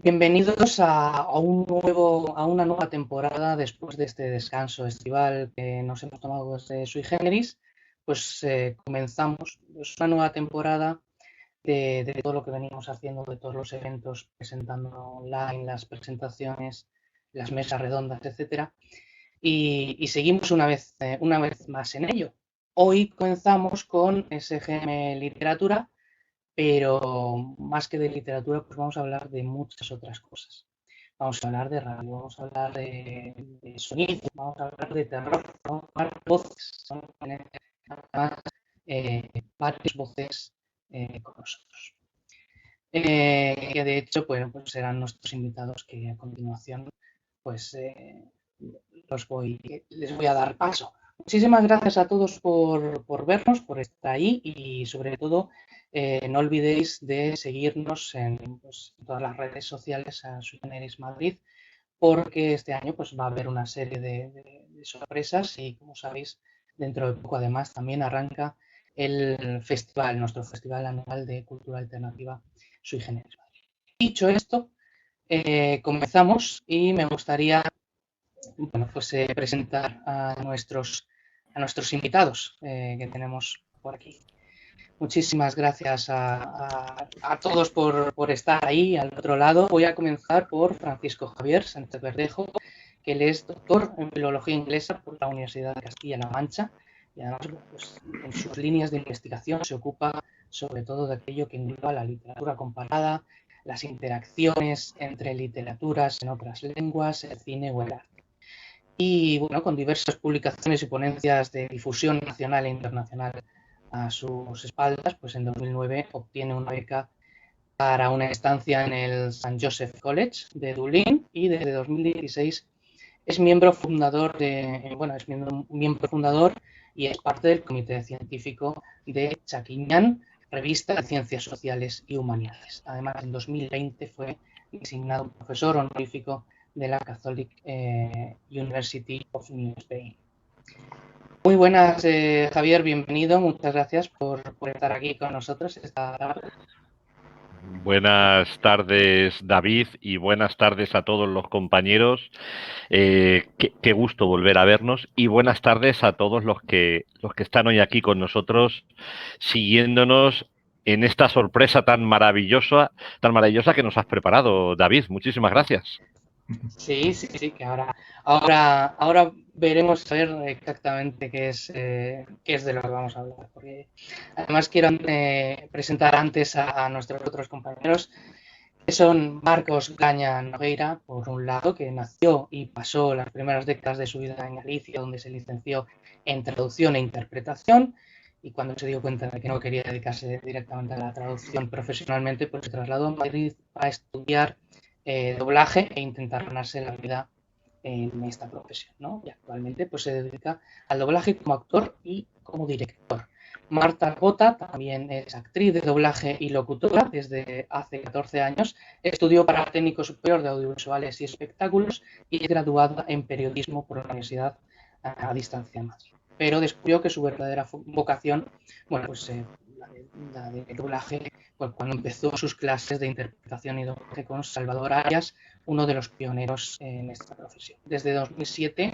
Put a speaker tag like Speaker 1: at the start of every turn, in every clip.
Speaker 1: Bienvenidos a una nueva temporada después de este descanso estival que nos hemos tomado desde Sui Generis. Comenzamos una nueva temporada de todo lo que venimos haciendo, de todos los eventos, presentando online, las presentaciones, las mesas redondas, etcétera. Y seguimos una vez más en ello. Hoy comenzamos con SGM Literatura, pero más que de literatura, pues vamos a hablar de muchas otras cosas. Vamos a hablar de radio, vamos a hablar de sonido, vamos a hablar de terror, vamos a hablar de voces. Vamos a tener además varias voces con nosotros. Que de hecho, pues serán nuestros invitados que a continuación pues les voy a dar paso. Muchísimas gracias a todos por vernos, por estar ahí y sobre todo no olvidéis de seguirnos en todas las redes sociales a Sui Generis Madrid, porque este año pues va a haber una serie de sorpresas y como sabéis dentro de poco además también arranca el festival, nuestro festival anual de cultura alternativa Sui Generis Madrid. Dicho esto, comenzamos y me gustaría presentar a nuestros invitados que tenemos por aquí. Muchísimas gracias a todos por estar ahí al otro lado. Voy a comenzar por Francisco Javier Sánchez Verdejo, que él es doctor en Filología Inglesa por la Universidad de Castilla-La Mancha y además pues, en sus líneas de investigación se ocupa sobre todo de aquello que engloba la literatura comparada, las interacciones entre literaturas en otras lenguas, el cine o el arte. Y bueno, con diversas publicaciones y ponencias de difusión nacional e internacional a sus espaldas, pues en 2009 obtiene una beca para una estancia en el St. Joseph College de Dublín y desde 2016 es miembro fundador miembro fundador y es parte del comité científico de Chaquiñán, revista de Ciencias Sociales y Humanidades. Además, en 2020 fue designado profesor honorífico de la Catholic University of New Spain. Muy buenas, Javier, bienvenido. Muchas gracias por estar aquí con nosotros esta tarde.
Speaker 2: Buenas tardes, David, y buenas tardes a todos los compañeros. Qué gusto volver a vernos y buenas tardes a todos los que están hoy aquí con nosotros, siguiéndonos en esta sorpresa tan maravillosa que nos has preparado, David. Muchísimas gracias.
Speaker 1: Sí, que ahora veremos a ver exactamente qué es de lo que vamos a hablar. Porque además quiero presentar antes a nuestros otros compañeros, que son Marcos Gaña Nogueira, por un lado, que nació y pasó las primeras décadas de su vida en Galicia, donde se licenció en traducción e interpretación, y cuando se dio cuenta de que no quería dedicarse directamente a la traducción profesionalmente, pues se trasladó a Madrid a estudiar doblaje e intentar ganarse la vida en esta profesión, ¿no? Y actualmente pues se dedica al doblaje como actor y como director. Marta Gota también es actriz de doblaje y locutora desde hace 14 años. Estudió para técnico superior de audiovisuales y espectáculos y es graduada en periodismo por la Universidad a Distancia de Madrid. Pero descubrió que su verdadera vocación, la de doblaje, pues cuando empezó sus clases de interpretación y doblaje con Salvador Arias, uno de los pioneros en esta profesión. Desde 2007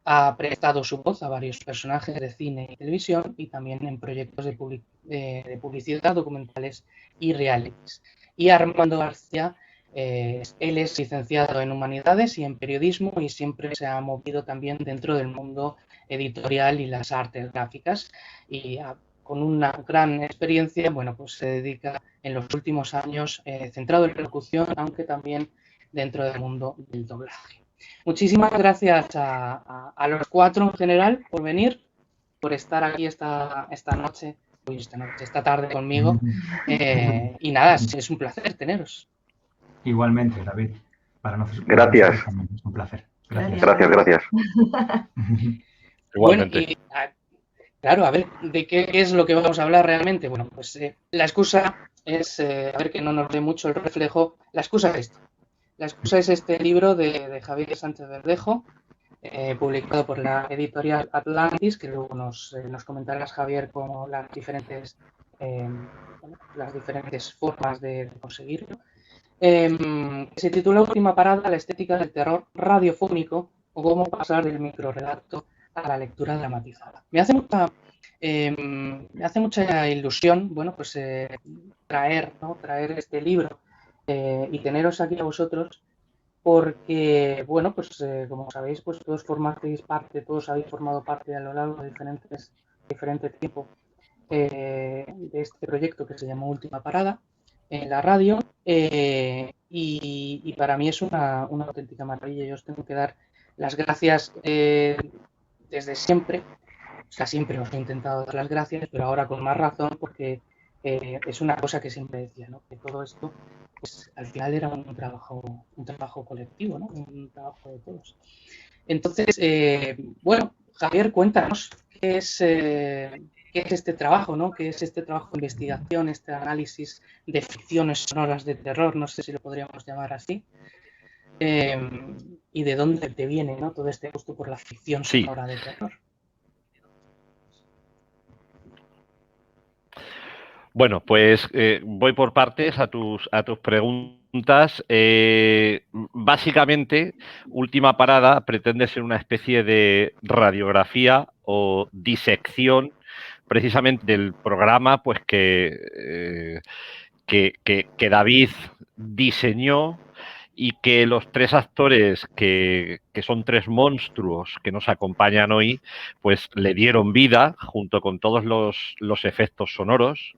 Speaker 1: ha prestado su voz a varios personajes de cine y televisión y también en proyectos de publicidad, documentales y realities. Y Armando García, él es licenciado en Humanidades y en Periodismo y siempre se ha movido también dentro del mundo editorial y las artes gráficas y con una gran experiencia, bueno, pues se dedica en los últimos años centrado en la locución, aunque también dentro del mundo del doblaje. Muchísimas gracias a los cuatro en general por venir, por estar aquí esta tarde conmigo. Y nada, es un placer teneros.
Speaker 3: Igualmente, David. Para nosotros
Speaker 4: Gracias.
Speaker 3: también es un placer. Gracias.
Speaker 4: Gracias.
Speaker 1: Bueno,
Speaker 2: Igualmente.
Speaker 1: y claro, a ver, ¿de qué es lo que vamos a hablar realmente? Bueno, pues la excusa es, a ver que no nos dé mucho el reflejo, la excusa es esto. La excusa es este libro de Javier Sánchez Verdejo, publicado por la editorial Atlantis, que luego nos comentarás, Javier, como las diferentes formas de conseguirlo. que se titula Última parada, la estética del terror radiofónico o cómo pasar del microrelato a la lectura dramatizada. Me hace mucha ilusión, bueno, pues traer este libro y teneros aquí a vosotros porque, bueno, pues como sabéis, pues todos habéis formado parte a lo largo de diferente tiempo de este proyecto que se llamó Última Parada en la radio y para mí es una auténtica maravilla. Yo os tengo que dar las gracias desde siempre, o sea, siempre os he intentado dar las gracias, pero ahora con más razón porque es una cosa que siempre decía, ¿no? Que todo esto pues, al final era un trabajo colectivo, ¿no? Un trabajo de todos. Entonces, bueno, Javier, cuéntanos qué es este trabajo, ¿no? ¿Qué es este trabajo de investigación, este análisis de ficciones sonoras de terror? No sé si lo podríamos llamar así. ¿Y de dónde te viene, ¿no? Todo este gusto por la ficción sonora de terror?
Speaker 2: Bueno, pues voy por partes a tus preguntas. Básicamente, Última Parada pretende ser una especie de radiografía o disección precisamente del programa pues que David diseñó y que los tres actores que son tres monstruos que nos acompañan hoy, pues le dieron vida junto con todos los efectos sonoros.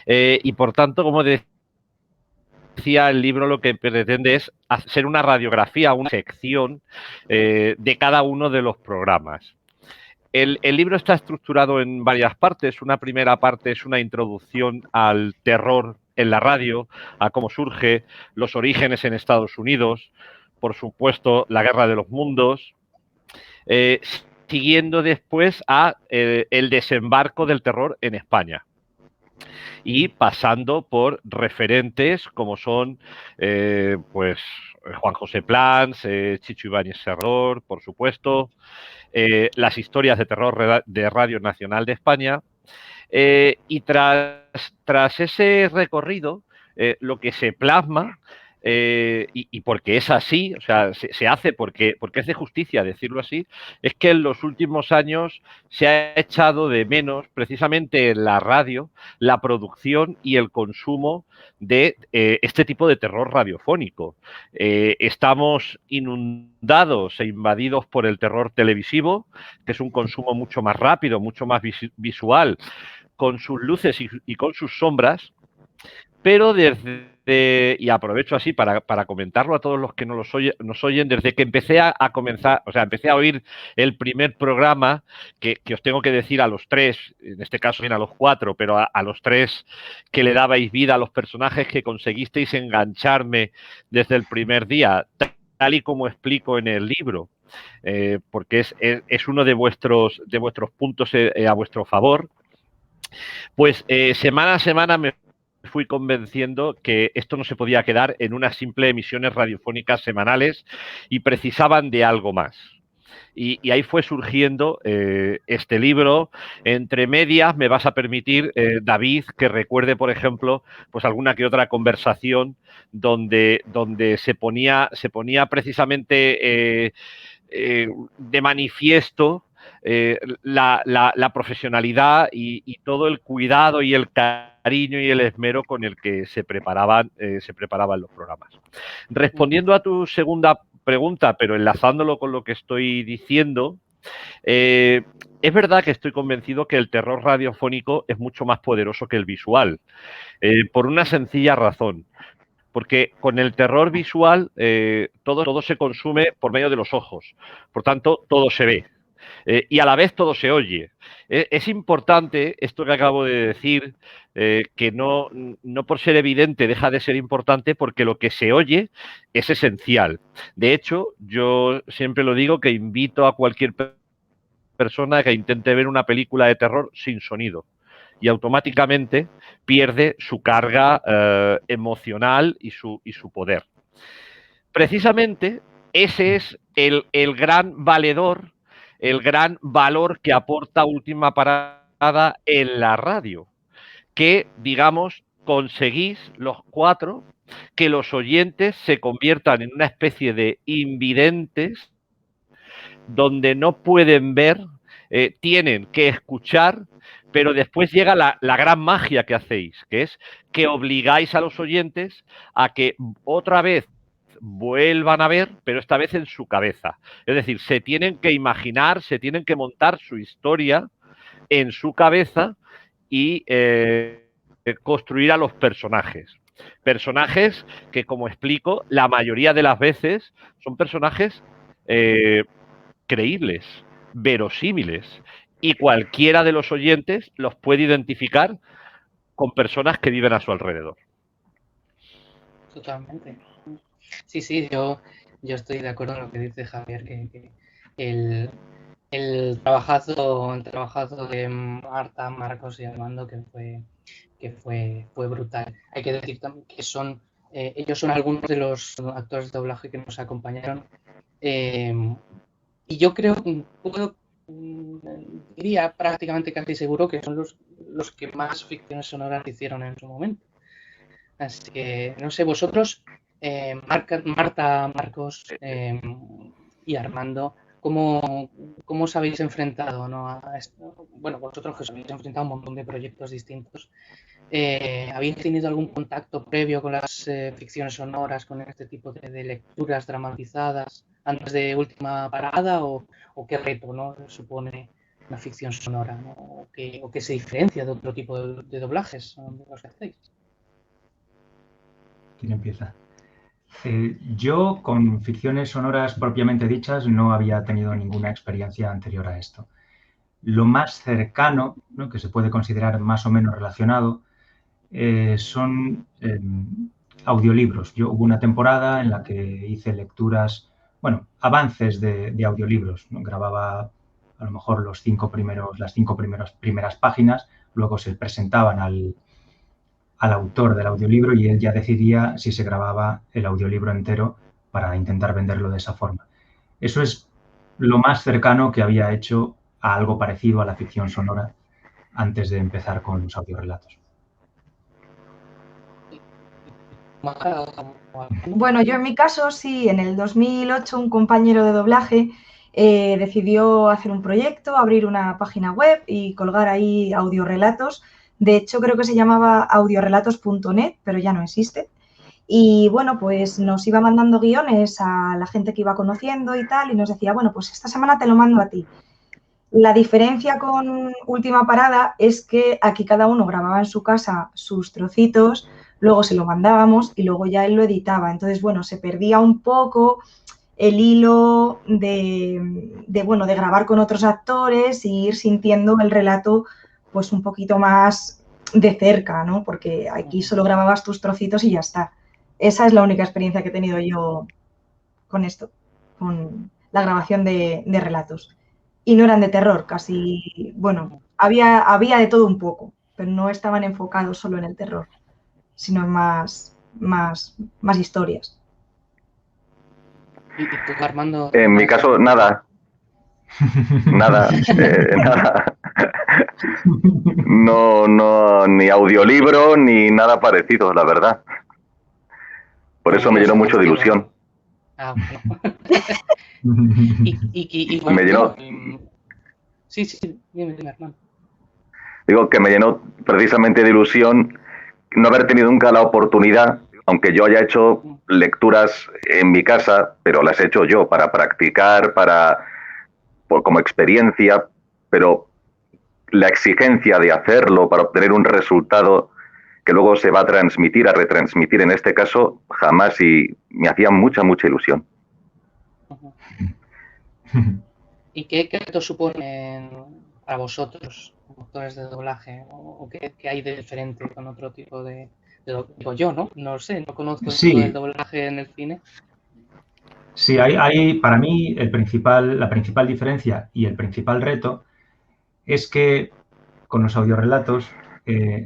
Speaker 2: Y por tanto, como decía, el libro lo que pretende es hacer una radiografía, una sección de cada uno de los programas. El libro está estructurado en varias partes. Una primera parte es una introducción al terror en la radio, a cómo surge, los orígenes en Estados Unidos, por supuesto, la Guerra de los Mundos, siguiendo después a el desembarco del terror en España y pasando por referentes como son pues Juan José Plans, Chicho Ibáñez Serrador, por supuesto, las historias de terror de Radio Nacional de España. Y tras ese recorrido, lo que se plasma, y porque es así, o sea, se hace porque es de justicia decirlo así, es que en los últimos años se ha echado de menos precisamente en la radio la producción y el consumo de este tipo de terror radiofónico. Estamos inundados e invadidos por el terror televisivo, que es un consumo mucho más rápido, mucho más visual, con sus luces y con sus sombras, pero y aprovecho así para comentarlo a todos los que nos oyen, desde que empecé empecé a oír el primer programa, que os tengo que decir a los tres, en este caso bien a los cuatro, pero a los tres que le dabais vida a los personajes, que conseguisteis engancharme desde el primer día, tal y como explico en el libro, porque es uno de vuestros puntos a vuestro favor. Pues semana a semana me fui convenciendo que esto no se podía quedar en unas simples emisiones radiofónicas semanales y precisaban de algo más. Y ahí fue surgiendo este libro. Entre medias me vas a permitir, David, que recuerde, por ejemplo, pues alguna que otra conversación donde se ponía precisamente de manifiesto la profesionalidad y todo el cuidado y el cariño y el esmero con el que se preparaban los programas. Respondiendo a tu segunda pregunta, pero enlazándolo con lo que estoy diciendo, es verdad que estoy convencido que el terror radiofónico es mucho más poderoso que el visual, por una sencilla razón. Porque con el terror visual todo se consume por medio de los ojos. Por tanto, todo se ve. Y a la vez todo se oye. Es importante esto que acabo de decir, que no por ser evidente deja de ser importante, porque lo que se oye es esencial. De hecho, yo siempre lo digo, que invito a cualquier persona que intente ver una película de terror sin sonido, y automáticamente pierde su carga emocional y su poder. Precisamente ese es el gran valedor, el gran valor que aporta Última Parada en la radio, que, digamos, conseguís los cuatro que los oyentes se conviertan en una especie de invidentes donde no pueden ver, tienen que escuchar, pero después llega la gran magia que hacéis, que es que obligáis a los oyentes a que otra vez vuelvan a ver, pero esta vez en su cabeza. Es decir, se tienen que imaginar, se tienen que montar su historia en su cabeza y construir a los personajes. Personajes que, como explico, la mayoría de las veces son personajes creíbles, verosímiles, y cualquiera de los oyentes los puede identificar con personas que viven a su alrededor.
Speaker 1: Totalmente. Sí, yo estoy de acuerdo en lo que dice Javier, que el trabajazo de Marta, Marcos y Armando que fue brutal. Hay que decir también que ellos son algunos de los actores de doblaje que nos acompañaron. Y yo creo, diría prácticamente casi seguro que son los que más ficciones sonoras hicieron en su momento. Así que, no sé, vosotros, Marta, Marcos y Armando, ¿cómo os habéis enfrentado, ¿no? a esto? Bueno, vosotros que os habéis enfrentado a un montón de proyectos distintos. ¿Habéis tenido algún contacto previo con las ficciones sonoras, con este tipo de lecturas dramatizadas antes de Última Parada? ¿O qué reto, ¿no? supone una ficción sonora, ¿no? ¿O qué se diferencia de otro tipo de doblajes de los que hacéis?
Speaker 3: ¿Quién empieza? Yo con ficciones sonoras propiamente dichas no había tenido ninguna experiencia anterior a esto. Lo más cercano, ¿no?, que se puede considerar más o menos relacionado, son audiolibros. Yo hubo una temporada en la que hice lecturas, bueno, avances de audiolibros, ¿no? Grababa a lo mejor las cinco primeras páginas, luego se presentaban al autor del audiolibro y él ya decidía si se grababa el audiolibro entero para intentar venderlo de esa forma. Eso es lo más cercano que había hecho a algo parecido a la ficción sonora antes de empezar con los audiorelatos.
Speaker 4: Bueno, yo en mi caso sí, en el 2008 un compañero de doblaje decidió hacer un proyecto, abrir una página web y colgar ahí audiorelatos. De hecho, creo que se llamaba audiorelatos.net, pero ya no existe. Y bueno, pues nos iba mandando guiones a la gente que iba conociendo y tal, y nos decía, bueno, pues esta semana te lo mando a ti. La diferencia con Última Parada es que aquí cada uno grababa en su casa sus trocitos, luego se lo mandábamos y luego ya él lo editaba. Entonces, bueno, se perdía un poco el hilo de grabar con otros actores y ir sintiendo el relato pues un poquito más de cerca, ¿no? Porque aquí solo grababas tus trocitos y ya está. Esa es la única experiencia que he tenido yo con esto, con la grabación de relatos. Y no eran de terror, casi, bueno, había de todo un poco, pero no estaban enfocados solo en el terror, sino en más historias.
Speaker 1: ¿Y tú, Armando?
Speaker 5: En mi caso, nada. Nada. No, ni audiolibro ni nada parecido, la verdad. Por eso me llenó mucho de ilusión.
Speaker 1: Bueno.
Speaker 5: Me llenó.
Speaker 1: Sí, dime, Armando.
Speaker 5: Digo que me llenó precisamente de ilusión no haber tenido nunca la oportunidad, aunque yo haya hecho lecturas en mi casa, pero las he hecho yo para practicar, como experiencia, pero la exigencia de hacerlo para obtener un resultado que luego se va a transmitir, a retransmitir en este caso, jamás, y me hacía mucha ilusión.
Speaker 1: ¿Y qué retos suponen para vosotros, como actores de doblaje? ¿O qué hay de diferente con otro tipo de digo yo, ¿no? No lo sé, no conozco el doblaje en el cine.
Speaker 3: Sí, hay para mí la principal diferencia y el principal reto es que con los audiorelatos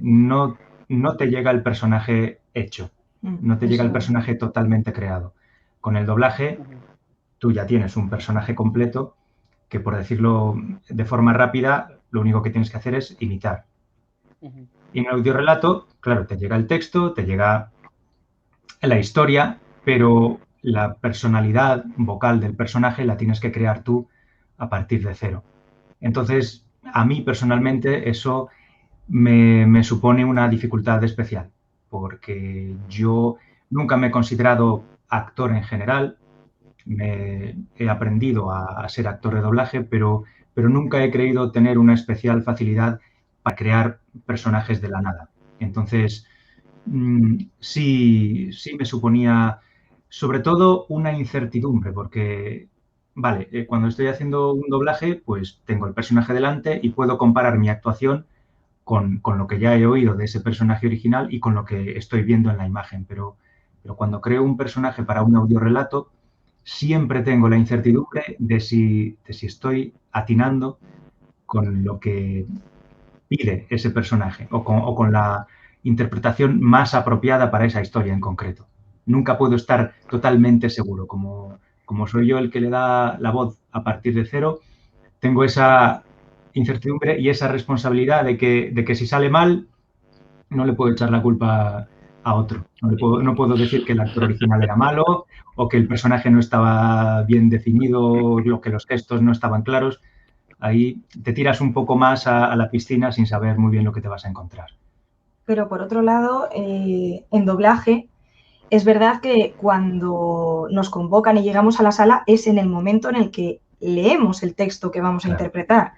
Speaker 3: no te llega el personaje hecho, no te llega el personaje totalmente creado. Con el doblaje tú ya tienes un personaje completo que, por decirlo de forma rápida, lo único que tienes que hacer es imitar. Y en el audiorelato, claro, te llega el texto, te llega la historia, pero la personalidad vocal del personaje la tienes que crear tú a partir de cero. Entonces, a mí personalmente eso me supone una dificultad especial, porque yo nunca me he considerado actor en general, he aprendido a ser actor de doblaje, pero nunca he creído tener una especial facilidad para crear personajes de la nada. Entonces, sí me suponía sobre todo una incertidumbre, porque, vale, cuando estoy haciendo un doblaje, pues tengo el personaje delante y puedo comparar mi actuación con lo que ya he oído de ese personaje original y con lo que estoy viendo en la imagen. Pero cuando creo un personaje para un audiorelato, siempre tengo la incertidumbre de si estoy atinando con lo que pide ese personaje o con la interpretación más apropiada para esa historia en concreto. Nunca puedo estar totalmente seguro. Como soy yo el que le da la voz a partir de cero, tengo esa incertidumbre y esa responsabilidad de que si sale mal, no le puedo echar la culpa a otro. No puedo decir que el actor original era malo o que el personaje no estaba bien definido o que los gestos no estaban claros. Ahí te tiras un poco más a la piscina sin saber muy bien lo que te vas a encontrar.
Speaker 4: Pero por otro lado, en doblaje, es verdad que cuando nos convocan y llegamos a la sala es en el momento en el que leemos el texto que vamos a interpretar.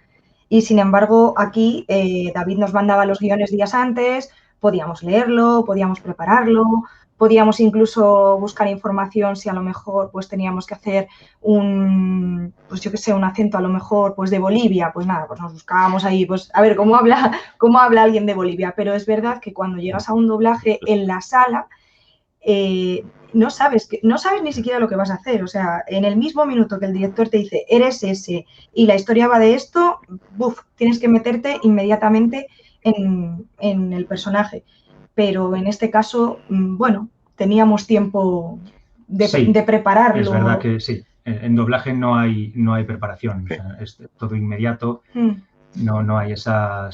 Speaker 4: Y sin embargo, aquí David nos mandaba los guiones días antes, podíamos leerlo, podíamos prepararlo, podíamos incluso buscar información si a lo mejor pues teníamos que hacer un acento a lo mejor pues de Bolivia, pues nada, pues nos buscábamos ahí, pues a ver cómo habla alguien de Bolivia. Pero es verdad que cuando llegas a un doblaje en la sala, no sabes ni siquiera lo que vas a hacer. O sea, en el mismo minuto que el director te dice, eres ese, y la historia va de esto, tienes que meterte inmediatamente en el personaje. Pero en este caso, bueno, teníamos tiempo de prepararlo.
Speaker 3: Es verdad que sí. En doblaje no hay preparación. O sea, es todo inmediato. No hay esa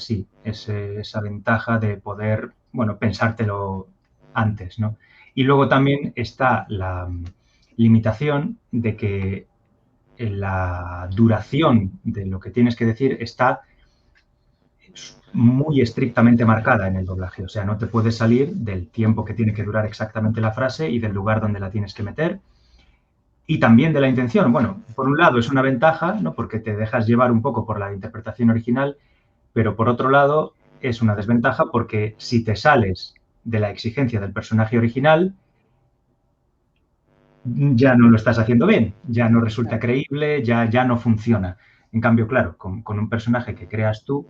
Speaker 3: ventaja de poder, pensártelo antes, ¿no? Y luego también está la limitación de que la duración de lo que tienes que decir está muy estrictamente marcada en el doblaje. O sea, no te puedes salir del tiempo que tiene que durar exactamente la frase y del lugar donde la tienes que meter. Y también de la intención. Bueno, por un lado es una ventaja, ¿no? Porque te dejas llevar un poco por la interpretación original, pero por otro lado es una desventaja porque si te sales de la exigencia del personaje original, ya no lo estás haciendo bien, ya no resulta creíble, ya no funciona. En cambio, claro, con un personaje que creas tú,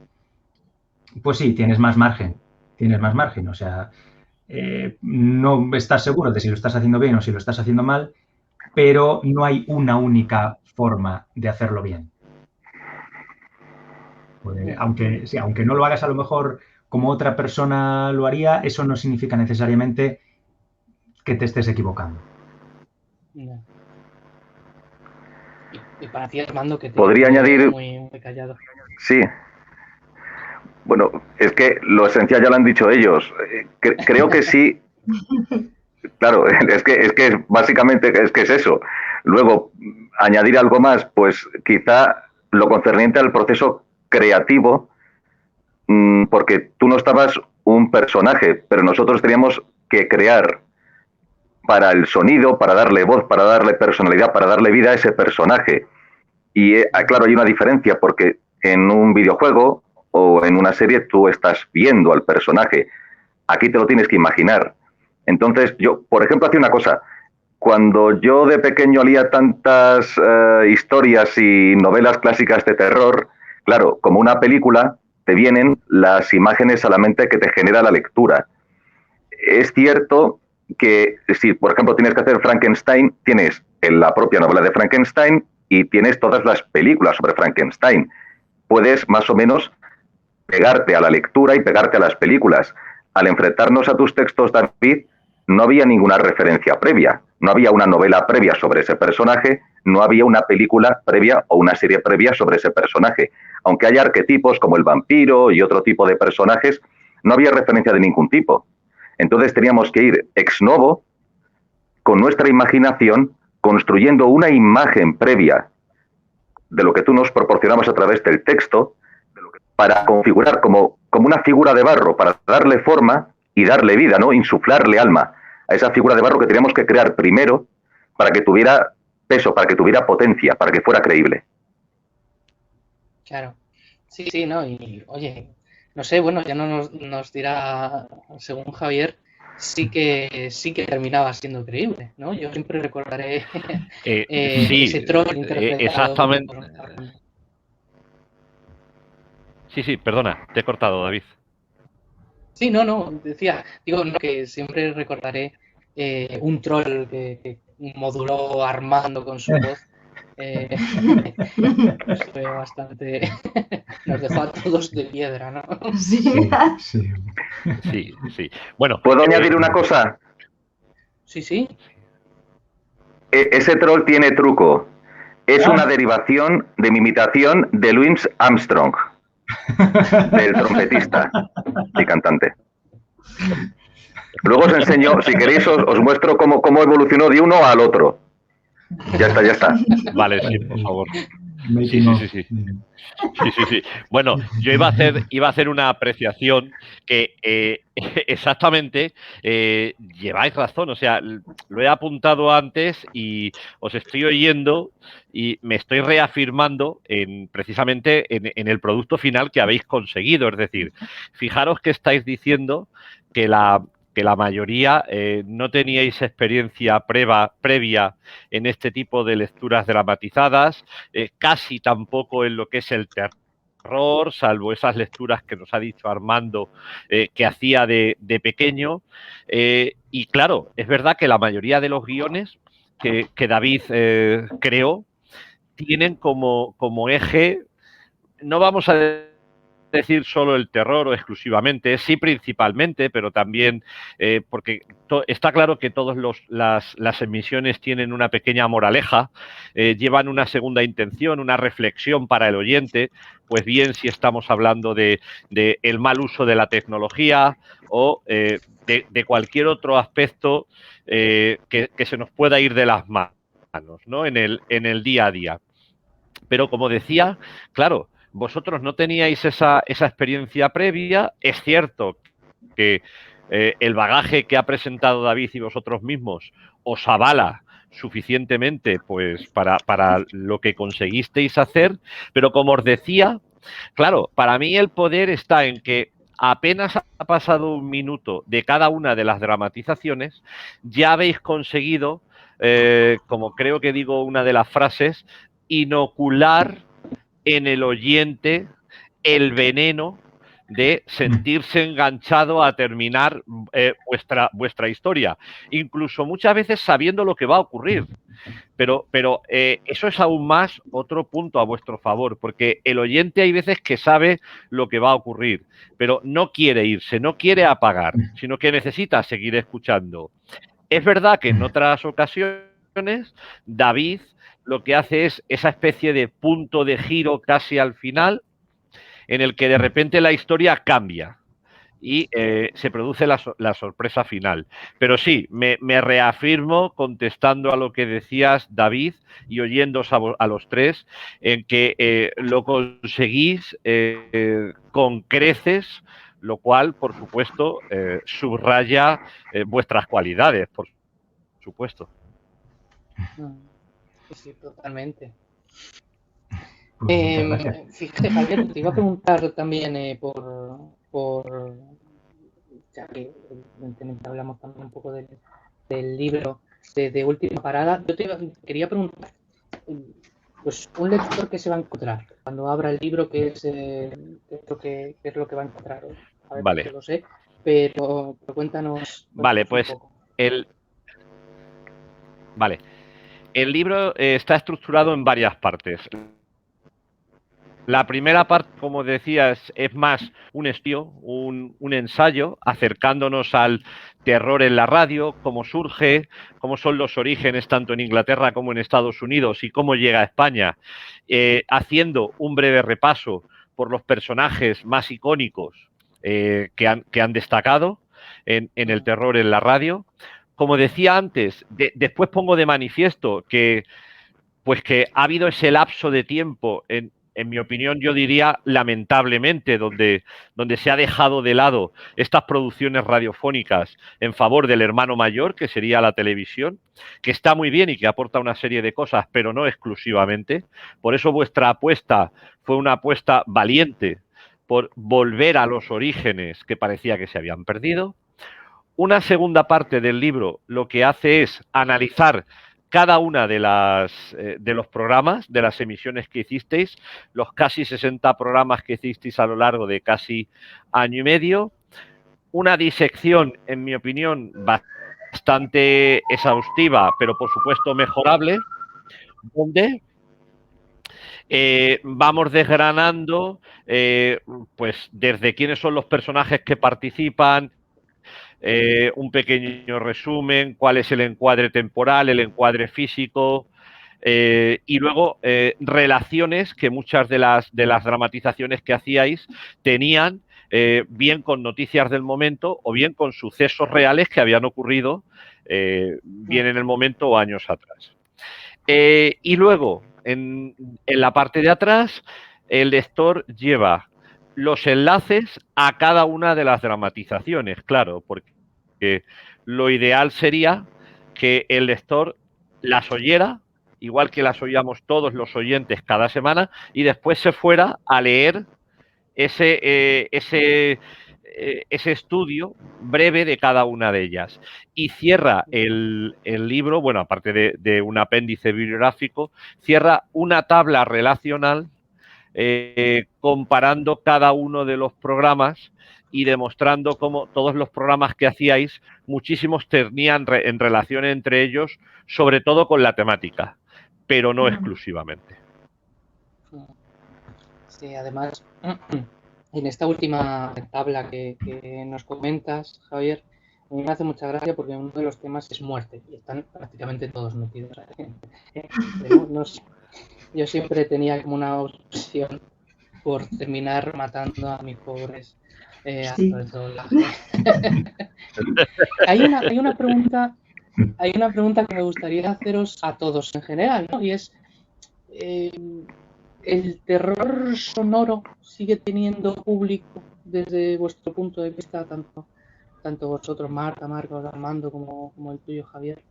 Speaker 3: pues sí, tienes más margen. O sea, no estás seguro de si lo estás haciendo bien o si lo estás haciendo mal, pero no hay una única forma de hacerlo bien. Pues, aunque no lo hagas a lo mejor como otra persona lo haría, eso no significa necesariamente que te estés equivocando.
Speaker 1: Y para ti, Armando, que te
Speaker 5: podría añadir
Speaker 1: muy callado.
Speaker 5: Sí. Bueno, es que lo esencial ya lo han dicho ellos. Creo que sí. Claro, es que básicamente es eso. Luego, añadir algo más, pues quizá lo concerniente al proceso creativo, porque tú no estabas un personaje, pero nosotros teníamos que crear para el sonido, para darle voz, para darle personalidad, para darle vida a ese personaje. Y claro, hay una diferencia, porque en un videojuego o en una serie tú estás viendo al personaje. Aquí te lo tienes que imaginar. Entonces, yo, por ejemplo, hacía una cosa. Cuando yo de pequeño leía tantas historias y novelas clásicas de terror, claro, como una película, te vienen las imágenes a la mente que te genera la lectura. Es cierto que si, por ejemplo, tienes que hacer Frankenstein, tienes la propia novela de Frankenstein y tienes todas las películas sobre Frankenstein. Puedes más o menos pegarte a la lectura y pegarte a las películas. Al enfrentarnos a tus textos, David, no había ninguna referencia previa, no había una novela previa sobre ese personaje, no había una película previa o una serie previa sobre ese personaje. Aunque hay arquetipos como el vampiro y otro tipo de personajes, no había referencia de ningún tipo. Entonces teníamos que ir ex novo con nuestra imaginación, construyendo una imagen previa de lo que tú nos proporcionabas a través del texto, para configurar como una figura de barro, para darle forma y darle vida, ¿no? Insuflarle alma a esa figura de barro que teníamos que crear primero para que tuviera peso, para que tuviera potencia, para que fuera creíble.
Speaker 1: Claro. Sí, sí, ¿no? Y oye, no sé, bueno, ya no nos dirá, según Javier, sí que terminaba siendo creíble, ¿no? Yo siempre recordaré
Speaker 2: Sí,
Speaker 1: ese troll interpretado
Speaker 2: exactamente.
Speaker 1: por Armando.
Speaker 2: Sí, perdona, te he cortado, David.
Speaker 1: Sí, no, digo, no, que siempre recordaré un troll que moduló Armando con su voz. Pues fue bastante. Nos dejó a todos de piedra, ¿no?
Speaker 4: Sí.
Speaker 2: Sí. Bueno,
Speaker 5: ¿Puedo añadir una cosa?
Speaker 1: Sí.
Speaker 5: Ese troll tiene truco. Es una derivación de mi imitación de Louis Armstrong, del trompetista y cantante. Luego os enseño, si queréis, os muestro cómo evolucionó de uno al otro. Ya está.
Speaker 2: Vale, sí, por favor. Sí. Bueno, yo iba a hacer una apreciación que exactamente lleváis razón. O sea, lo he apuntado antes y os estoy oyendo y me estoy reafirmando precisamente en el producto final que habéis conseguido. Es decir, fijaros que estáis diciendo que la mayoría no teníais experiencia previa en este tipo de lecturas dramatizadas, casi tampoco en lo que es el terror, salvo esas lecturas que nos ha dicho Armando que hacía de pequeño. Y claro, es verdad que la mayoría de los guiones que David creó tienen como eje, no vamos a decir solo el terror o exclusivamente, sí principalmente, pero también porque está claro que todas las emisiones tienen una pequeña moraleja, llevan una segunda intención, una reflexión para el oyente, pues bien si estamos hablando de el mal uso de la tecnología o de cualquier otro aspecto que se nos pueda ir de las manos, ¿no? en el día a día. Pero como decía, claro, vosotros no teníais esa experiencia previa. Es cierto que el bagaje que ha presentado David y vosotros mismos os avala suficientemente pues para lo que conseguisteis hacer, pero como os decía, claro, para mí el poder está en que apenas ha pasado un minuto de cada una de las dramatizaciones, ya habéis conseguido, como creo que digo una de las frases, inocular en el oyente el veneno de sentirse enganchado a terminar vuestra historia, incluso muchas veces sabiendo lo que va a ocurrir. Pero eso es aún más otro punto a vuestro favor, porque el oyente hay veces que sabe lo que va a ocurrir, pero no quiere irse, no quiere apagar, sino que necesita seguir escuchando. Es verdad que en otras ocasiones David lo que hace es esa especie de punto de giro casi al final, en el que de repente la historia cambia y se produce la sorpresa final. Pero sí, me reafirmo contestando a lo que decías, David, y oyéndoos a los tres, en que lo conseguís con creces, lo cual, por supuesto, subraya vuestras cualidades, por supuesto.
Speaker 1: Sí, totalmente. Fíjate, Javier, te iba a preguntar también por ya que evidentemente hablamos también un poco del libro de Última Parada. Yo quería preguntar, pues un lector que se va a encontrar cuando abra el libro, ¿qué es lo que va a encontrar? A ver,
Speaker 2: vale.
Speaker 1: yo lo sé, pero cuéntanos.
Speaker 2: Vale, pues
Speaker 1: un poco.
Speaker 2: El libro está estructurado en varias partes. La primera parte, como decías, es más un estudio, un ensayo, acercándonos al terror en la radio, cómo surge, cómo son los orígenes tanto en Inglaterra como en Estados Unidos y cómo llega a España, haciendo un breve repaso por los personajes más icónicos que han destacado en el terror en la radio. como decía antes, después pongo de manifiesto que ha habido ese lapso de tiempo, en mi opinión, yo diría lamentablemente, donde se ha dejado de lado estas producciones radiofónicas en favor del hermano mayor, que sería la televisión, que está muy bien y que aporta una serie de cosas, pero no exclusivamente. Por eso vuestra apuesta fue una apuesta valiente por volver a los orígenes que parecía que se habían perdido. Una segunda parte del libro lo que hace es analizar cada una de los programas, de las emisiones que hicisteis, los casi 60 programas que hicisteis a lo largo de casi año y medio. Una disección, en mi opinión, bastante exhaustiva, pero por supuesto mejorable, donde vamos desgranando pues desde quiénes son los personajes que participan, un pequeño resumen, cuál es el encuadre temporal, el encuadre físico, y luego relaciones que muchas de las dramatizaciones que hacíais tenían bien con noticias del momento o bien con sucesos reales que habían ocurrido bien en el momento o años atrás. Y luego, en la parte de atrás, el lector lleva los enlaces a cada una de las dramatizaciones, claro, porque lo ideal sería que el lector las oyera, igual que las oíamos todos los oyentes cada semana, y después se fuera a leer ese estudio breve de cada una de ellas. Y cierra el libro, bueno, aparte de un apéndice bibliográfico, cierra una tabla relacional comparando cada uno de los programas y demostrando cómo todos los programas que hacíais, muchísimos tenían en relación entre ellos, sobre todo con la temática, pero no exclusivamente.
Speaker 1: Sí, además, en esta última tabla que nos comentas, Javier, a mí me hace mucha gracia porque uno de los temas es muerte y están prácticamente todos metidos. No sé, yo siempre tenía como una obsesión por terminar matando a mis pobres actores de doblaje. Hay una pregunta que me gustaría haceros a todos en general, ¿no? Y es, ¿el terror sonoro sigue teniendo público desde vuestro punto de vista, tanto vosotros, Marta, Marcos, Armando, como el tuyo, Javier?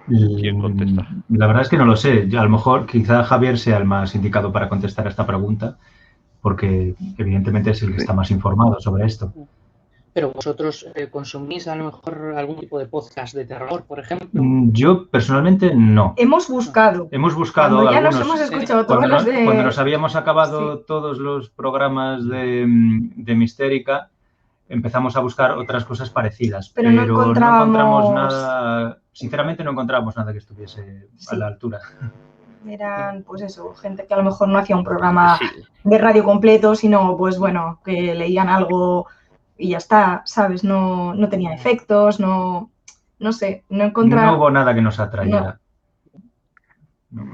Speaker 2: ¿Quién contesta?
Speaker 3: La verdad es que no lo sé. A lo mejor quizá Javier sea el más indicado para contestar a esta pregunta, porque evidentemente es el que está más informado sobre esto.
Speaker 1: Pero vosotros consumís a lo mejor algún tipo de podcast de terror, por ejemplo.
Speaker 3: Yo personalmente no.
Speaker 4: Hemos buscado.
Speaker 3: Cuando
Speaker 4: ya
Speaker 3: algunos,
Speaker 4: nos hemos escuchado todos los de...
Speaker 3: Cuando nos habíamos acabado todos los programas de Mistérica, empezamos a buscar otras cosas parecidas, pero no encontramos nada, sinceramente no encontramos nada que estuviese a la altura.
Speaker 4: Eran, pues eso, gente que a lo mejor no hacía un programa de radio completo, sino, pues bueno, que leían algo y ya está, ¿sabes? No tenía efectos, no sé, no encontraba...
Speaker 3: No hubo nada que nos atrayera. No.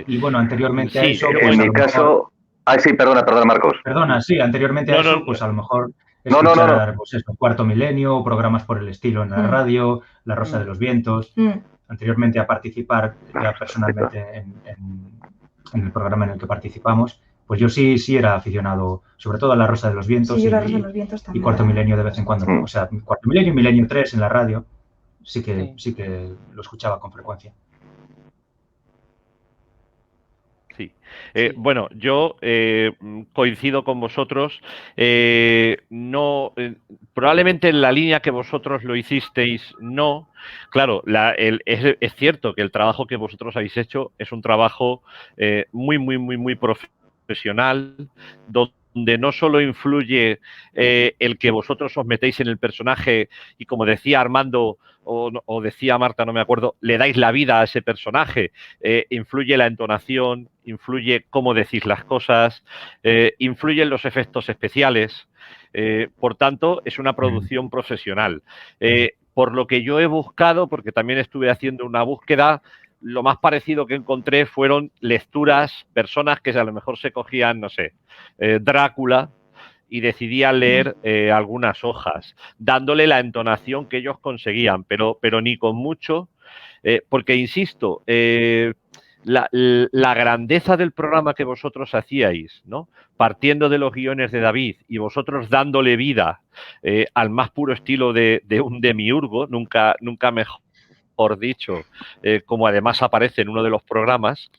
Speaker 3: Y bueno, anteriormente a eso...
Speaker 5: Pues en mi caso... sí, perdona, Marcos.
Speaker 3: Perdona, sí, anteriormente a eso, pues a lo mejor... escuchar, pues eso, Cuarto Milenio, programas por el estilo en la radio, La Rosa de los Vientos, anteriormente a participar ya personalmente en el programa en el que participamos, pues yo sí era aficionado, sobre todo a La Rosa de los Vientos, y Cuarto Milenio de vez en cuando, o sea, Cuarto Milenio y Milenio 3 en la radio, sí que lo escuchaba con frecuencia.
Speaker 2: Sí. Bueno, yo coincido con vosotros. Probablemente en la línea que vosotros lo hicisteis, no. Claro, es cierto que el trabajo que vosotros habéis hecho es un trabajo muy profesional, donde no solo influye el que vosotros os metéis en el personaje y, como decía Armando o decía Marta, no me acuerdo, le dais la vida a ese personaje, influye la entonación, influye cómo decís las cosas, influyen los efectos especiales. Por tanto, es una producción profesional. Por lo que yo he buscado, porque también estuve haciendo una búsqueda, lo más parecido que encontré fueron lecturas, personas que a lo mejor se cogían, no sé, Drácula, y decidían leer algunas hojas, dándole la entonación que ellos conseguían, pero ni con mucho, porque, insisto, la grandeza del programa que vosotros hacíais, ¿no? Partiendo de los guiones de David y vosotros dándole vida al más puro estilo de un demiurgo, nunca mejor dicho, como además aparece en uno de los programas,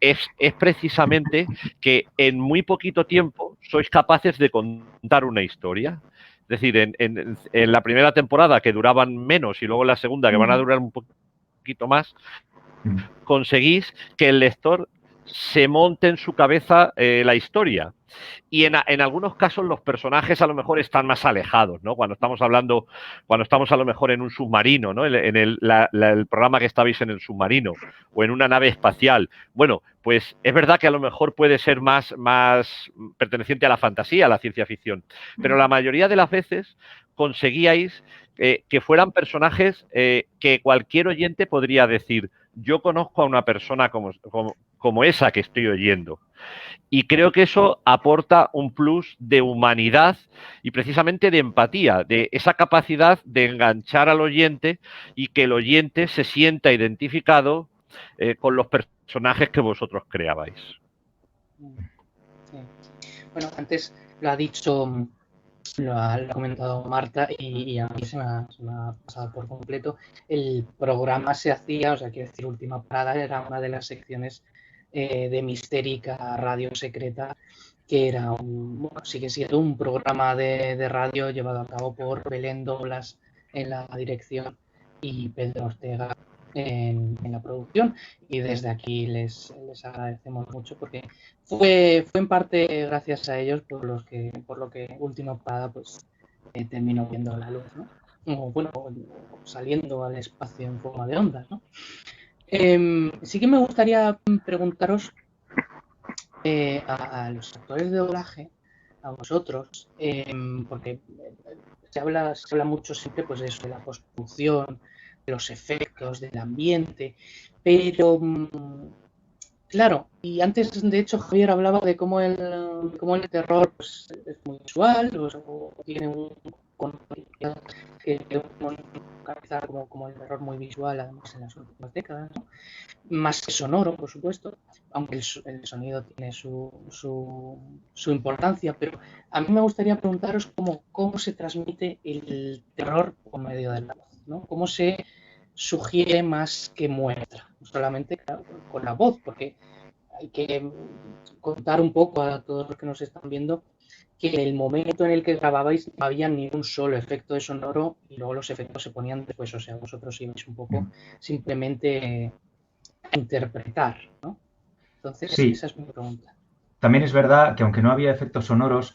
Speaker 2: es precisamente que en muy poquito tiempo sois capaces de contar una historia. Es decir, en la primera temporada, que duraban menos, y luego en la segunda, que van a durar un poquito más, conseguís que el lector se monte en su cabeza la historia. Y en algunos casos los personajes a lo mejor están más alejados, ¿no? Cuando estamos a lo mejor en un submarino, ¿no? En el programa que estabais en el submarino o en una nave espacial. Bueno, pues es verdad que a lo mejor puede ser más perteneciente a la fantasía, a la ciencia ficción, pero la mayoría de las veces conseguíais que fueran personajes que cualquier oyente podría decir: yo conozco a una persona como esa que estoy oyendo. Y creo que eso aporta un plus de humanidad y precisamente de empatía, de esa capacidad de enganchar al oyente y que el oyente se sienta identificado con los personajes que vosotros creabais.
Speaker 1: Sí. Bueno, antes lo ha dicho, lo ha comentado Marta, y a mí se me ha pasado por completo. El programa se hacía, o sea, quiero decir, Última Parada era una de las secciones de Mistérica Radio Secreta, que era sigue siendo un programa de radio llevado a cabo por Belén Doblas en la dirección y Pedro Ortega en la producción, y desde aquí les agradecemos mucho, porque fue en parte gracias a ellos por lo que Última Parada pues terminó viendo la luz, ¿no? O, bueno, saliendo al espacio en forma de ondas, ¿no? Sí que me gustaría preguntaros a los actores de doblaje, a vosotros, porque se habla mucho siempre pues de eso, de la postproducción, de los efectos, del ambiente, pero claro, y antes de hecho Javier hablaba de cómo el terror pues, es muy visual, o tiene un que caracterizar como el terror muy visual, además en las últimas décadas, ¿no? Más que sonoro, por supuesto, aunque el sonido tiene su importancia, pero a mí me gustaría preguntaros cómo se transmite el terror por medio de la voz, ¿no? Cómo se sugiere más que muestra, no solamente claro, con la voz, porque hay que contar un poco a todos los que nos están viendo que en el momento en el que grababais no había ni un solo efecto de sonoro, y luego los efectos se ponían después, o sea, vosotros ibais un poco simplemente a interpretar, ¿no? Entonces,
Speaker 3: sí.
Speaker 1: Esa es mi pregunta.
Speaker 3: También es verdad que aunque no había efectos sonoros,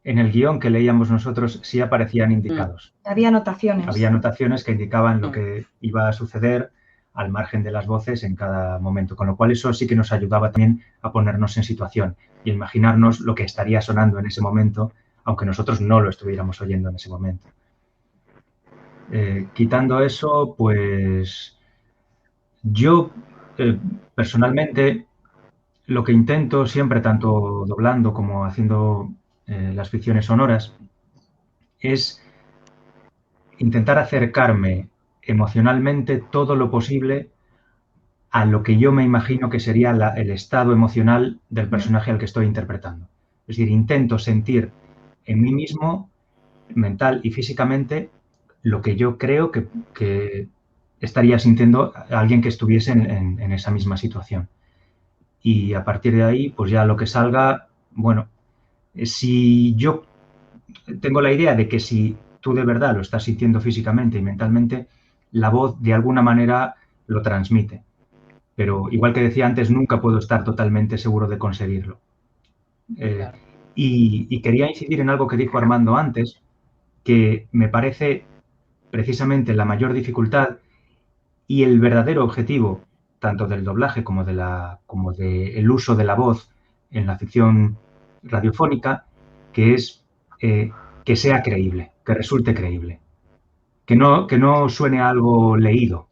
Speaker 3: en el guión que leíamos nosotros sí aparecían indicados.
Speaker 4: Había anotaciones.
Speaker 3: Había anotaciones que indicaban lo que iba a suceder al margen de las voces en cada momento, con lo cual eso sí que nos ayudaba también a ponernos en situación y a imaginarnos lo que estaría sonando en ese momento, aunque nosotros no lo estuviéramos oyendo en ese momento. Quitando eso, pues yo personalmente lo que intento siempre, tanto doblando como haciendo las ficciones sonoras, es intentar acercarme emocionalmente todo lo posible a lo que yo me imagino que sería el estado emocional del personaje al que estoy interpretando. Es decir, intento sentir en mí mismo, mental y físicamente, lo que yo creo que estaría sintiendo alguien que estuviese en esa misma situación. Y a partir de ahí, pues ya lo que salga, bueno, si yo tengo la idea de que si tú de verdad lo estás sintiendo físicamente y mentalmente, la voz de alguna manera lo transmite. Pero igual que decía antes, nunca puedo estar totalmente seguro de conseguirlo. Y quería incidir en algo que dijo Armando antes, que me parece precisamente la mayor dificultad y el verdadero objetivo, tanto del doblaje como del uso de la voz en la ficción radiofónica, que es que sea creíble, que resulte creíble. Que no suene a algo leído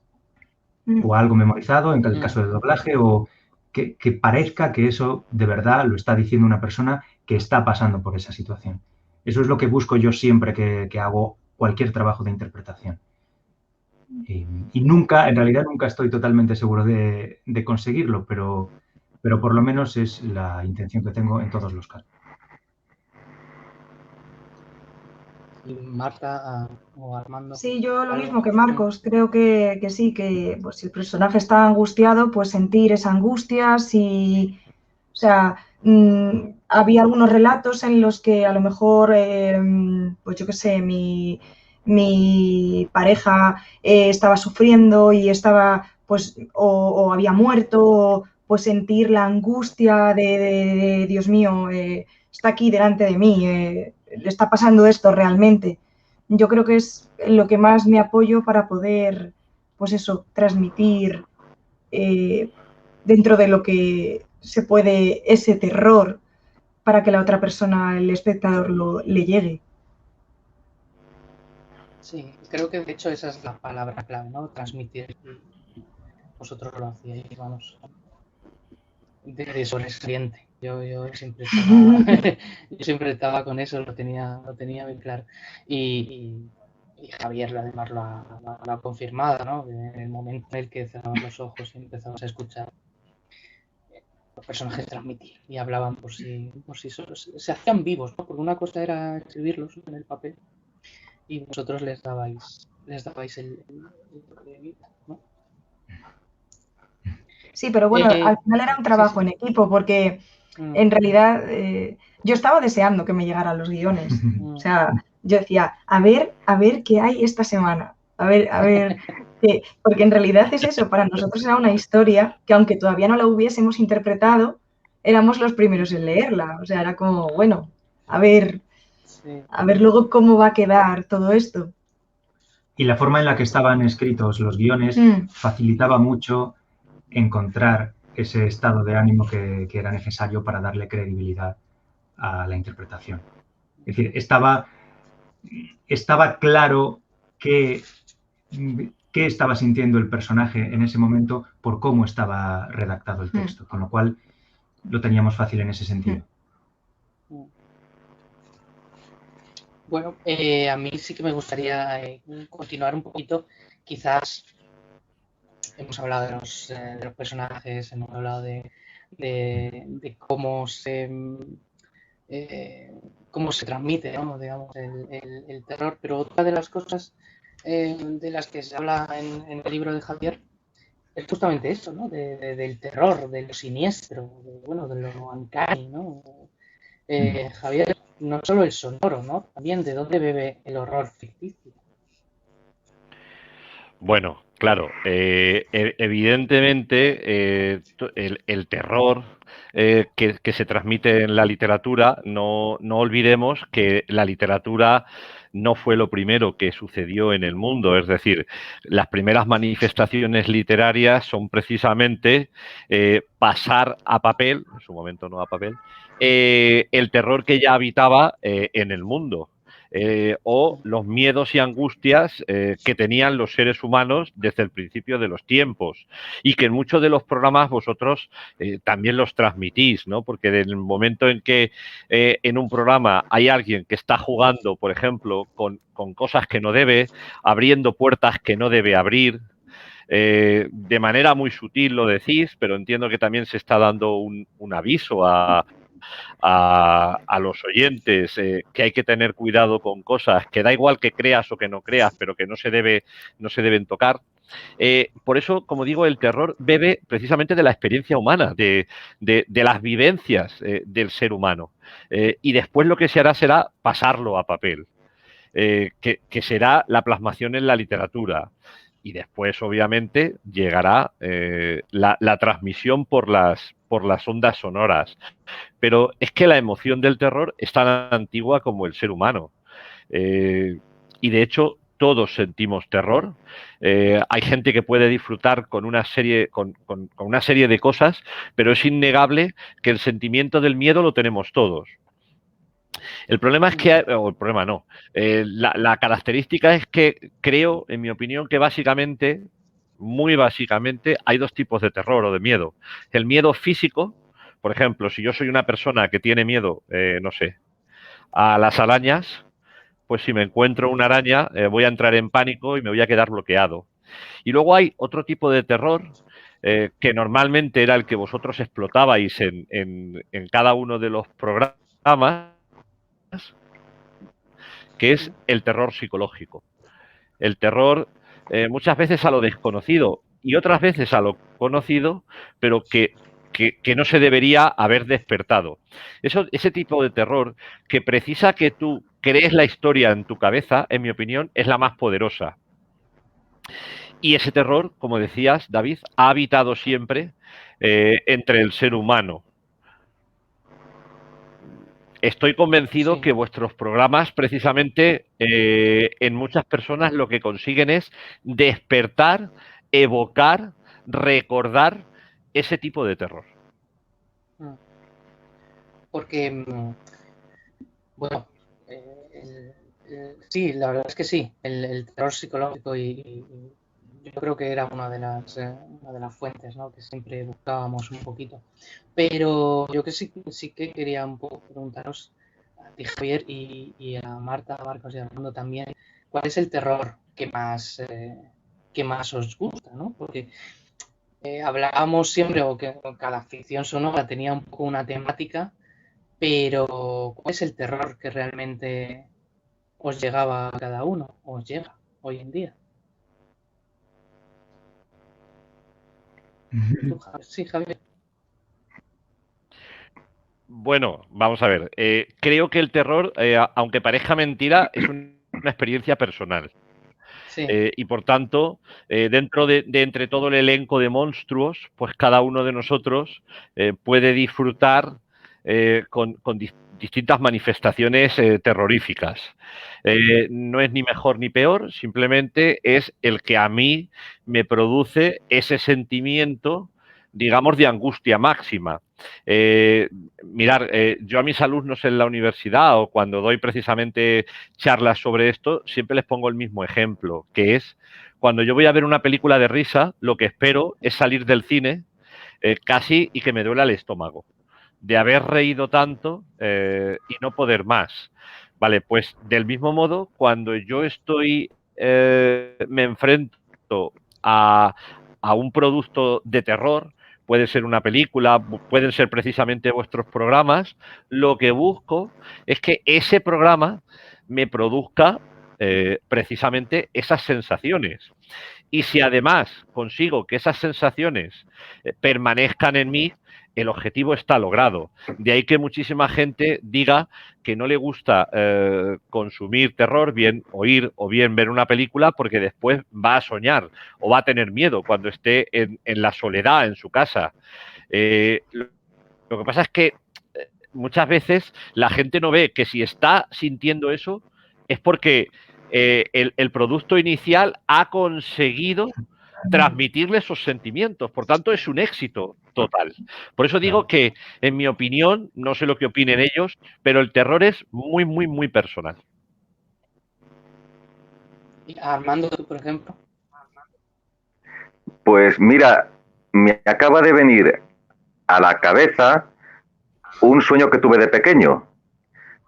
Speaker 3: o a algo memorizado, en el caso del doblaje, o que parezca que eso de verdad lo está diciendo una persona que está pasando por esa situación. Eso es lo que busco yo siempre que hago cualquier trabajo de interpretación. Y nunca, en realidad nunca estoy totalmente seguro de conseguirlo, pero por lo menos es la intención que tengo en todos los casos.
Speaker 1: Y Marta o Armando.
Speaker 4: Sí, yo lo
Speaker 1: ¿Algo?
Speaker 4: mismo que Marcos, creo que sí, que pues, si el personaje está angustiado, pues sentir esa angustia, si, o sea, había algunos relatos en los que a lo mejor, pues yo qué sé, mi pareja estaba sufriendo y estaba, pues, o había muerto, o, pues sentir la angustia de, Dios mío, está aquí delante de mí, le está pasando esto realmente. Yo creo que es lo que más me apoyo para poder, pues eso, transmitir dentro de lo que se puede ese terror para que la otra persona, el espectador, le llegue.
Speaker 1: Sí, creo que de hecho esa es la palabra clave, ¿no? Transmitir. Vosotros lo hacíais, vamos, de sobresaliente. Yo siempre estaba, yo siempre estaba con eso, lo tenía bien claro. Y Javier además lo ha confirmado, ¿no? En el momento en el que cerrabas los ojos y empezabas a escuchar, los personajes transmitían y hablaban por sí solos. Se hacían vivos, ¿no? Porque una cosa era escribirlos en el papel y vosotros les dabais el toque de vida, ¿no?
Speaker 4: Sí, pero bueno, al final era un trabajo
Speaker 1: sí.
Speaker 4: en equipo porque en realidad yo estaba deseando que me llegaran los guiones. O sea, yo decía, a ver qué hay esta semana. A ver, porque en realidad es eso, para nosotros era una historia que aunque todavía no la hubiésemos interpretado, éramos los primeros en leerla. O sea, era como, bueno, a ver luego cómo va a quedar todo esto.
Speaker 3: Y la forma en la que estaban escritos los guiones facilitaba mucho encontrar ese estado de ánimo que era necesario para darle credibilidad a la interpretación. Es decir, estaba claro qué estaba sintiendo el personaje en ese momento por cómo estaba redactado el texto, con lo cual lo teníamos fácil en ese sentido.
Speaker 1: Bueno, a mí sí que me gustaría continuar un poquito. Quizás hemos hablado de los personajes, hemos hablado de cómo cómo se transmite, ¿no? Digamos, el terror, pero otra de las cosas de las que se habla en el libro de Javier es justamente eso, ¿no? Del terror, de lo siniestro, de lo uncanny, ¿no? Javier, no solo el sonoro, ¿no? También de dónde bebe el horror ficticio.
Speaker 2: Bueno, claro, evidentemente el terror que se transmite en la literatura, no olvidemos que la literatura no fue lo primero que sucedió en el mundo. Es decir, las primeras manifestaciones literarias son precisamente pasar a papel, en su momento no a papel, el terror que ya habitaba en el mundo. O los miedos y angustias que tenían los seres humanos desde el principio de los tiempos y que en muchos de los programas vosotros también los transmitís, ¿no? Porque en el momento en que en un programa hay alguien que está jugando, por ejemplo, con cosas que no debe, abriendo puertas que no debe abrir, de manera muy sutil lo decís, pero entiendo que también se está dando un aviso a los oyentes que hay que tener cuidado con cosas que da igual que creas o que no creas, pero que no se deben tocar. Por eso, como digo, el terror bebe precisamente de la experiencia humana, de las vivencias del ser humano. Y después lo que se hará será pasarlo a papel, que será la plasmación en la literatura. Y después, obviamente, llegará la transmisión por las ondas sonoras. Pero es que la emoción del terror es tan antigua como el ser humano. Y de hecho, todos sentimos terror. Hay gente que puede disfrutar con una serie de cosas, pero es innegable que el sentimiento del miedo lo tenemos todos. El problema es que, o el problema no, la característica es que creo, en mi opinión, que básicamente, muy básicamente, hay dos tipos de terror o de miedo. El miedo físico, por ejemplo, si yo soy una persona que tiene miedo, no sé, a las arañas, pues si me encuentro una araña voy a entrar en pánico y me voy a quedar bloqueado. Y luego hay otro tipo de terror que normalmente era el que vosotros explotabais en cada uno de los programas, que es el terror psicológico. El terror muchas veces a lo desconocido y otras veces a lo conocido, pero que no se debería haber despertado. Ese tipo de terror que precisa que tú crees la historia en tu cabeza, en mi opinión, es la más poderosa. Y ese terror, como decías, David, ha habitado siempre entre el ser humano. Estoy convencido que vuestros programas, precisamente, en muchas personas lo que consiguen es despertar, evocar, recordar ese tipo de terror.
Speaker 1: Porque, bueno, sí, la verdad es que sí, el terror psicológico y yo creo que era una de las fuentes, ¿no?, que siempre buscábamos un poquito. Pero yo que sí que quería un poco preguntaros a ti, Javier, y a Marta, a Marcos y a Armando también, ¿cuál es el terror que más os gusta, ¿no? Porque hablábamos siempre, o que cada ficción sonora tenía un poco una temática, pero ¿cuál es el terror que realmente os llegaba a cada uno, os llega hoy en día? Sí, Javier.
Speaker 2: Bueno, vamos a ver. Creo que el terror, aunque parezca mentira, es una experiencia personal.
Speaker 1: Sí.
Speaker 2: Y por tanto, dentro de entre todo el elenco de monstruos, pues cada uno de nosotros puede disfrutar con distintas manifestaciones terroríficas. No es ni mejor ni peor, simplemente es el que a mí me produce ese sentimiento, digamos, de angustia máxima. Mirar, yo a mis alumnos en la universidad o cuando doy precisamente charlas sobre esto, siempre les pongo el mismo ejemplo, que es cuando yo voy a ver una película de risa, lo que espero es salir del cine casi y que me duela el estómago, de haber reído tanto y no poder más. Vale, pues del mismo modo, cuando yo me enfrento a un producto de terror, puede ser una película, pueden ser precisamente vuestros programas, lo que busco es que ese programa me produzca precisamente esas sensaciones. Y si además consigo que esas sensaciones permanezcan en mí, el objetivo está logrado. De ahí que muchísima gente diga que no le gusta consumir terror, bien oír o bien ver una película, porque después va a soñar o va a tener miedo cuando esté en la soledad en su casa. Lo que pasa es que muchas veces la gente no ve que si está sintiendo eso es porque el producto inicial ha conseguido transmitirle esos sentimientos. Por tanto, es un éxito total. Por eso digo que, en mi opinión, no sé lo que opinen ellos, pero el terror es muy, muy, muy personal.
Speaker 1: ¿Y Armando, tú, por ejemplo?
Speaker 5: Pues mira, me acaba de venir a la cabeza un sueño que tuve de pequeño.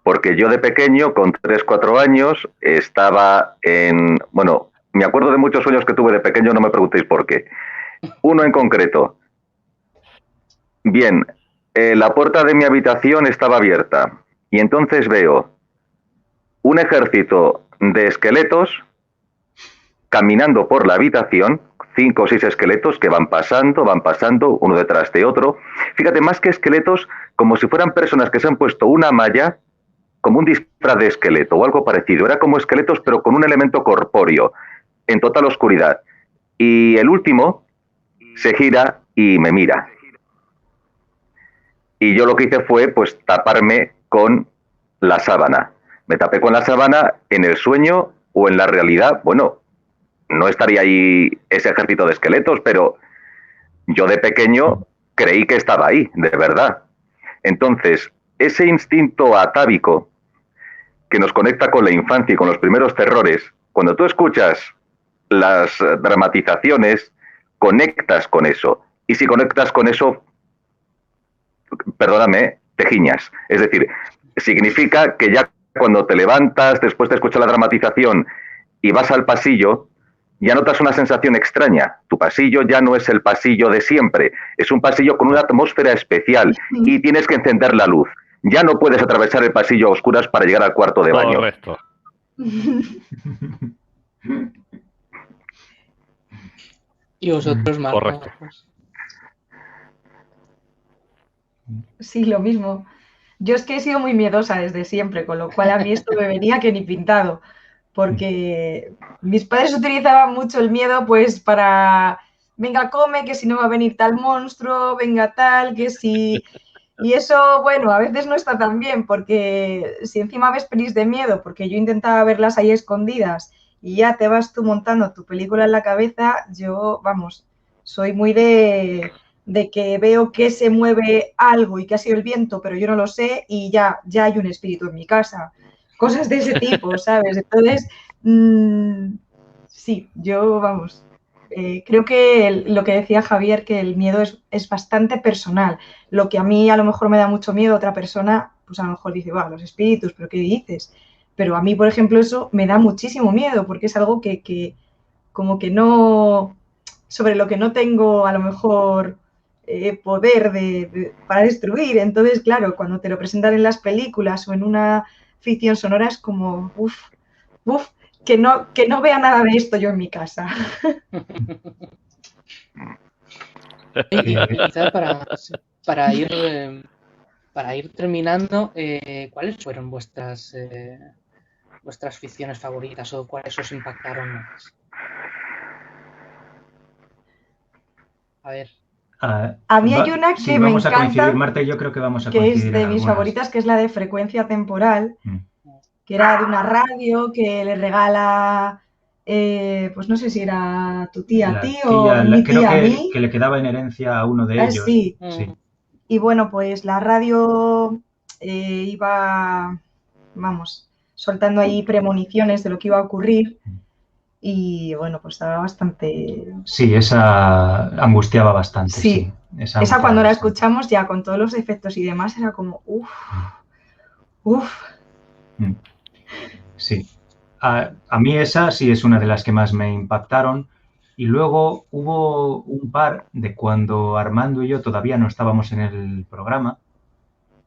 Speaker 5: Porque yo de pequeño, con 3, 4 años, estaba en... Bueno, me acuerdo de muchos sueños que tuve de pequeño, no me preguntéis por qué. Uno en concreto. Bien, la puerta de mi habitación estaba abierta y entonces veo un ejército de esqueletos caminando por la habitación, 5 o 6 esqueletos que van pasando, uno detrás de otro. Fíjate, más que esqueletos, como si fueran personas que se han puesto una malla, como un disfraz de esqueleto o algo parecido. Era como esqueletos, pero con un elemento corpóreo, en total oscuridad. Y el último se gira y me mira. Y yo lo que hice fue, pues, taparme con la sábana. Me tapé con la sábana en el sueño o en la realidad. Bueno, no estaría ahí ese ejército de esqueletos, pero yo de pequeño creí que estaba ahí, de verdad. Entonces, ese instinto atávico que nos conecta con la infancia y con los primeros terrores, cuando tú escuchas las dramatizaciones, conectas con eso. Y si conectas con eso, perdóname, te giñas. Es decir, significa que ya cuando te levantas, después de escuchar la dramatización y vas al pasillo, ya notas una sensación extraña. Tu pasillo ya no es el pasillo de siempre, es un pasillo con una atmósfera especial y tienes que encender la luz. Ya no puedes atravesar el pasillo a oscuras para llegar al cuarto de baño.
Speaker 2: Correcto.
Speaker 1: ¿Y vosotros, Marta?
Speaker 2: Correcto.
Speaker 4: Sí, lo mismo. Yo es que he sido muy miedosa desde siempre, con lo cual a mí esto me venía que ni pintado, porque mis padres utilizaban mucho el miedo pues para, venga, come, que si no va a venir tal monstruo, venga tal, que si... Y eso, bueno, a veces no está tan bien, porque si encima ves pelis de miedo, porque yo intentaba verlas ahí escondidas y ya te vas tú montando tu película en la cabeza, yo, vamos, soy muy de que veo que se mueve algo y que ha sido el viento, pero yo no lo sé y ya hay un espíritu en mi casa. Cosas de ese tipo, ¿sabes? Entonces, sí, yo, vamos, creo que lo que decía Javier, que el miedo es bastante personal. Lo que a mí a lo mejor me da mucho miedo, a otra persona, pues a lo mejor dice, va, los espíritus, pero ¿qué dices? Pero a mí, por ejemplo, eso me da muchísimo miedo, porque es algo que como que no, sobre lo que no tengo a lo mejor poder para destruir. Entonces, claro, cuando te lo presentan en las películas o en una ficción sonora es como, uff, que no vea nada de esto yo en mi casa.
Speaker 1: Y quizá para ir terminando, ¿cuáles fueron vuestras ficciones favoritas o cuáles os impactaron más? A ver.
Speaker 4: A mí hay una que me encanta,
Speaker 3: vamos a coincidir, Marta y yo creo que vamos a
Speaker 4: que
Speaker 3: coincidir
Speaker 4: es de
Speaker 3: en
Speaker 4: mis
Speaker 3: algunas.
Speaker 4: favoritas, que es la de Frecuencia Temporal, que era de una radio que le regala, pues no sé si era tu tía a ti o mi tía a mí.
Speaker 3: Que le quedaba en herencia a uno de ellos.
Speaker 4: Sí.
Speaker 3: Sí.
Speaker 4: Y bueno, pues la radio iba, vamos, soltando ahí premoniciones de lo que iba a ocurrir. Y bueno, pues estaba bastante...
Speaker 3: Sí, esa angustiaba bastante.
Speaker 4: Sí, esa cuando la escuchamos ya con todos los efectos y demás era como, uff.
Speaker 3: Sí, a mí esa sí es una de las que más me impactaron. Y luego hubo un par de cuando Armando y yo todavía no estábamos en el programa,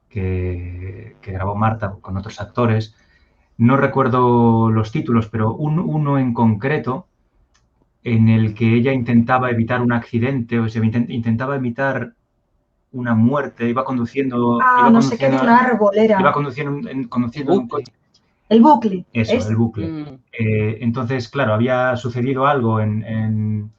Speaker 3: que grabó Marta con otros actores. No recuerdo los títulos, pero uno en concreto en el que ella intentaba evitar un accidente, o sea, intentaba evitar una muerte, iba conduciendo...
Speaker 4: no sé qué, de una arbolera.
Speaker 3: Iba conduciendo en un coche.
Speaker 4: El bucle.
Speaker 3: Eso, el bucle. Entonces, claro, había sucedido algo en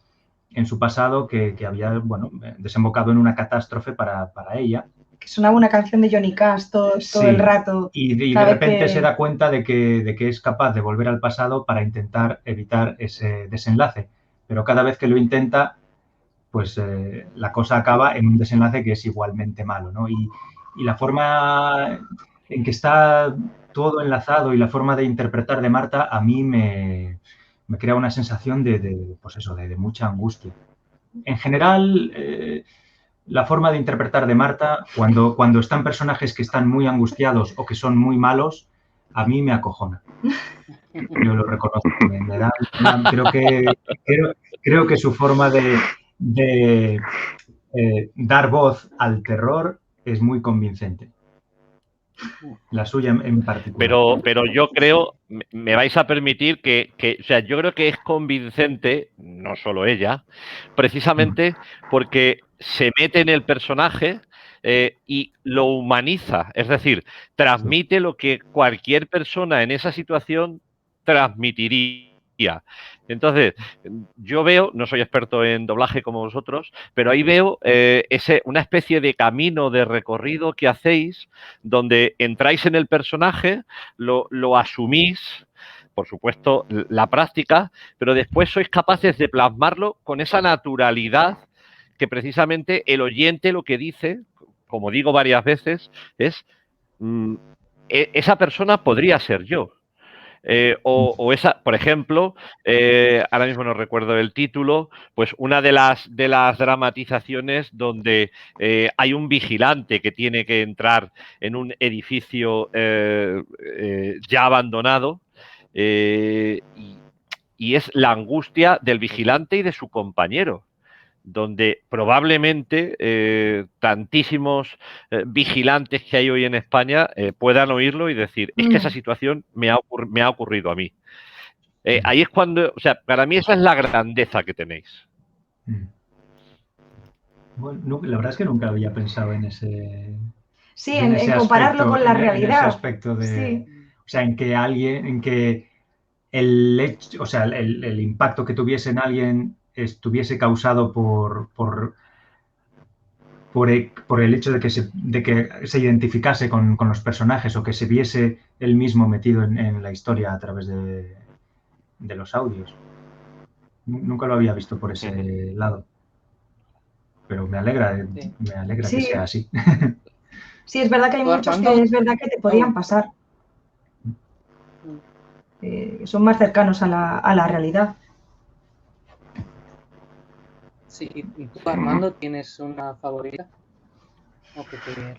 Speaker 3: su pasado que había, bueno, desembocado en una catástrofe para ella.
Speaker 4: Que sonaba una canción de Johnny Cash todo el rato.
Speaker 3: Y de repente se da cuenta de que es capaz de volver al pasado para intentar evitar ese desenlace. Pero cada vez que lo intenta, pues la cosa acaba en un desenlace que es igualmente malo, ¿no? Y la forma en que está todo enlazado y la forma de interpretar de Marta a mí me crea una sensación pues eso, de mucha angustia. En general, la forma de interpretar de Marta, cuando están personajes que están muy angustiados o que son muy malos, a mí me acojona. Yo lo reconozco. Creo que su forma de dar voz al terror es muy convincente. La suya en particular.
Speaker 2: Pero yo creo, me vais a permitir que, o sea, yo creo que es convincente, no solo ella, precisamente porque se mete en el personaje y lo humaniza, es decir, transmite lo que cualquier persona en esa situación transmitiría. Entonces, yo veo, no soy experto en doblaje como vosotros, pero ahí veo una especie de camino de recorrido que hacéis donde entráis en el personaje, lo asumís, por supuesto, la práctica, pero después sois capaces de plasmarlo con esa naturalidad que precisamente el oyente lo que dice, como digo varias veces, es esa persona podría ser yo. o esa, por ejemplo, ahora mismo no recuerdo el título, pues una de las dramatizaciones donde hay un vigilante que tiene que entrar en un edificio ya abandonado y es la angustia del vigilante y de su compañero, donde probablemente tantísimos vigilantes que hay hoy en España puedan oírlo y decir, es que esa situación me ha ocurrido a mí. Ahí es cuando, o sea, para mí esa es la grandeza que tenéis.
Speaker 3: Bueno, la verdad es que nunca había pensado en ese...
Speaker 4: Sí, en compararlo con la realidad.
Speaker 3: En ese aspecto de... Sí. O sea, en que el hecho, o sea, el impacto que tuviese en alguien estuviese causado por el hecho de que se identificase con los personajes o que se viese él mismo metido en la historia a través de los audios. Nunca lo había visto por ese lado. Pero me alegra
Speaker 4: sí.
Speaker 3: Que sea así.
Speaker 4: Sí, es verdad que hay muchos que es verdad que te podían pasar. Son más cercanos a la realidad.
Speaker 1: Sí, ¿y tú, Armando, tienes una favorita?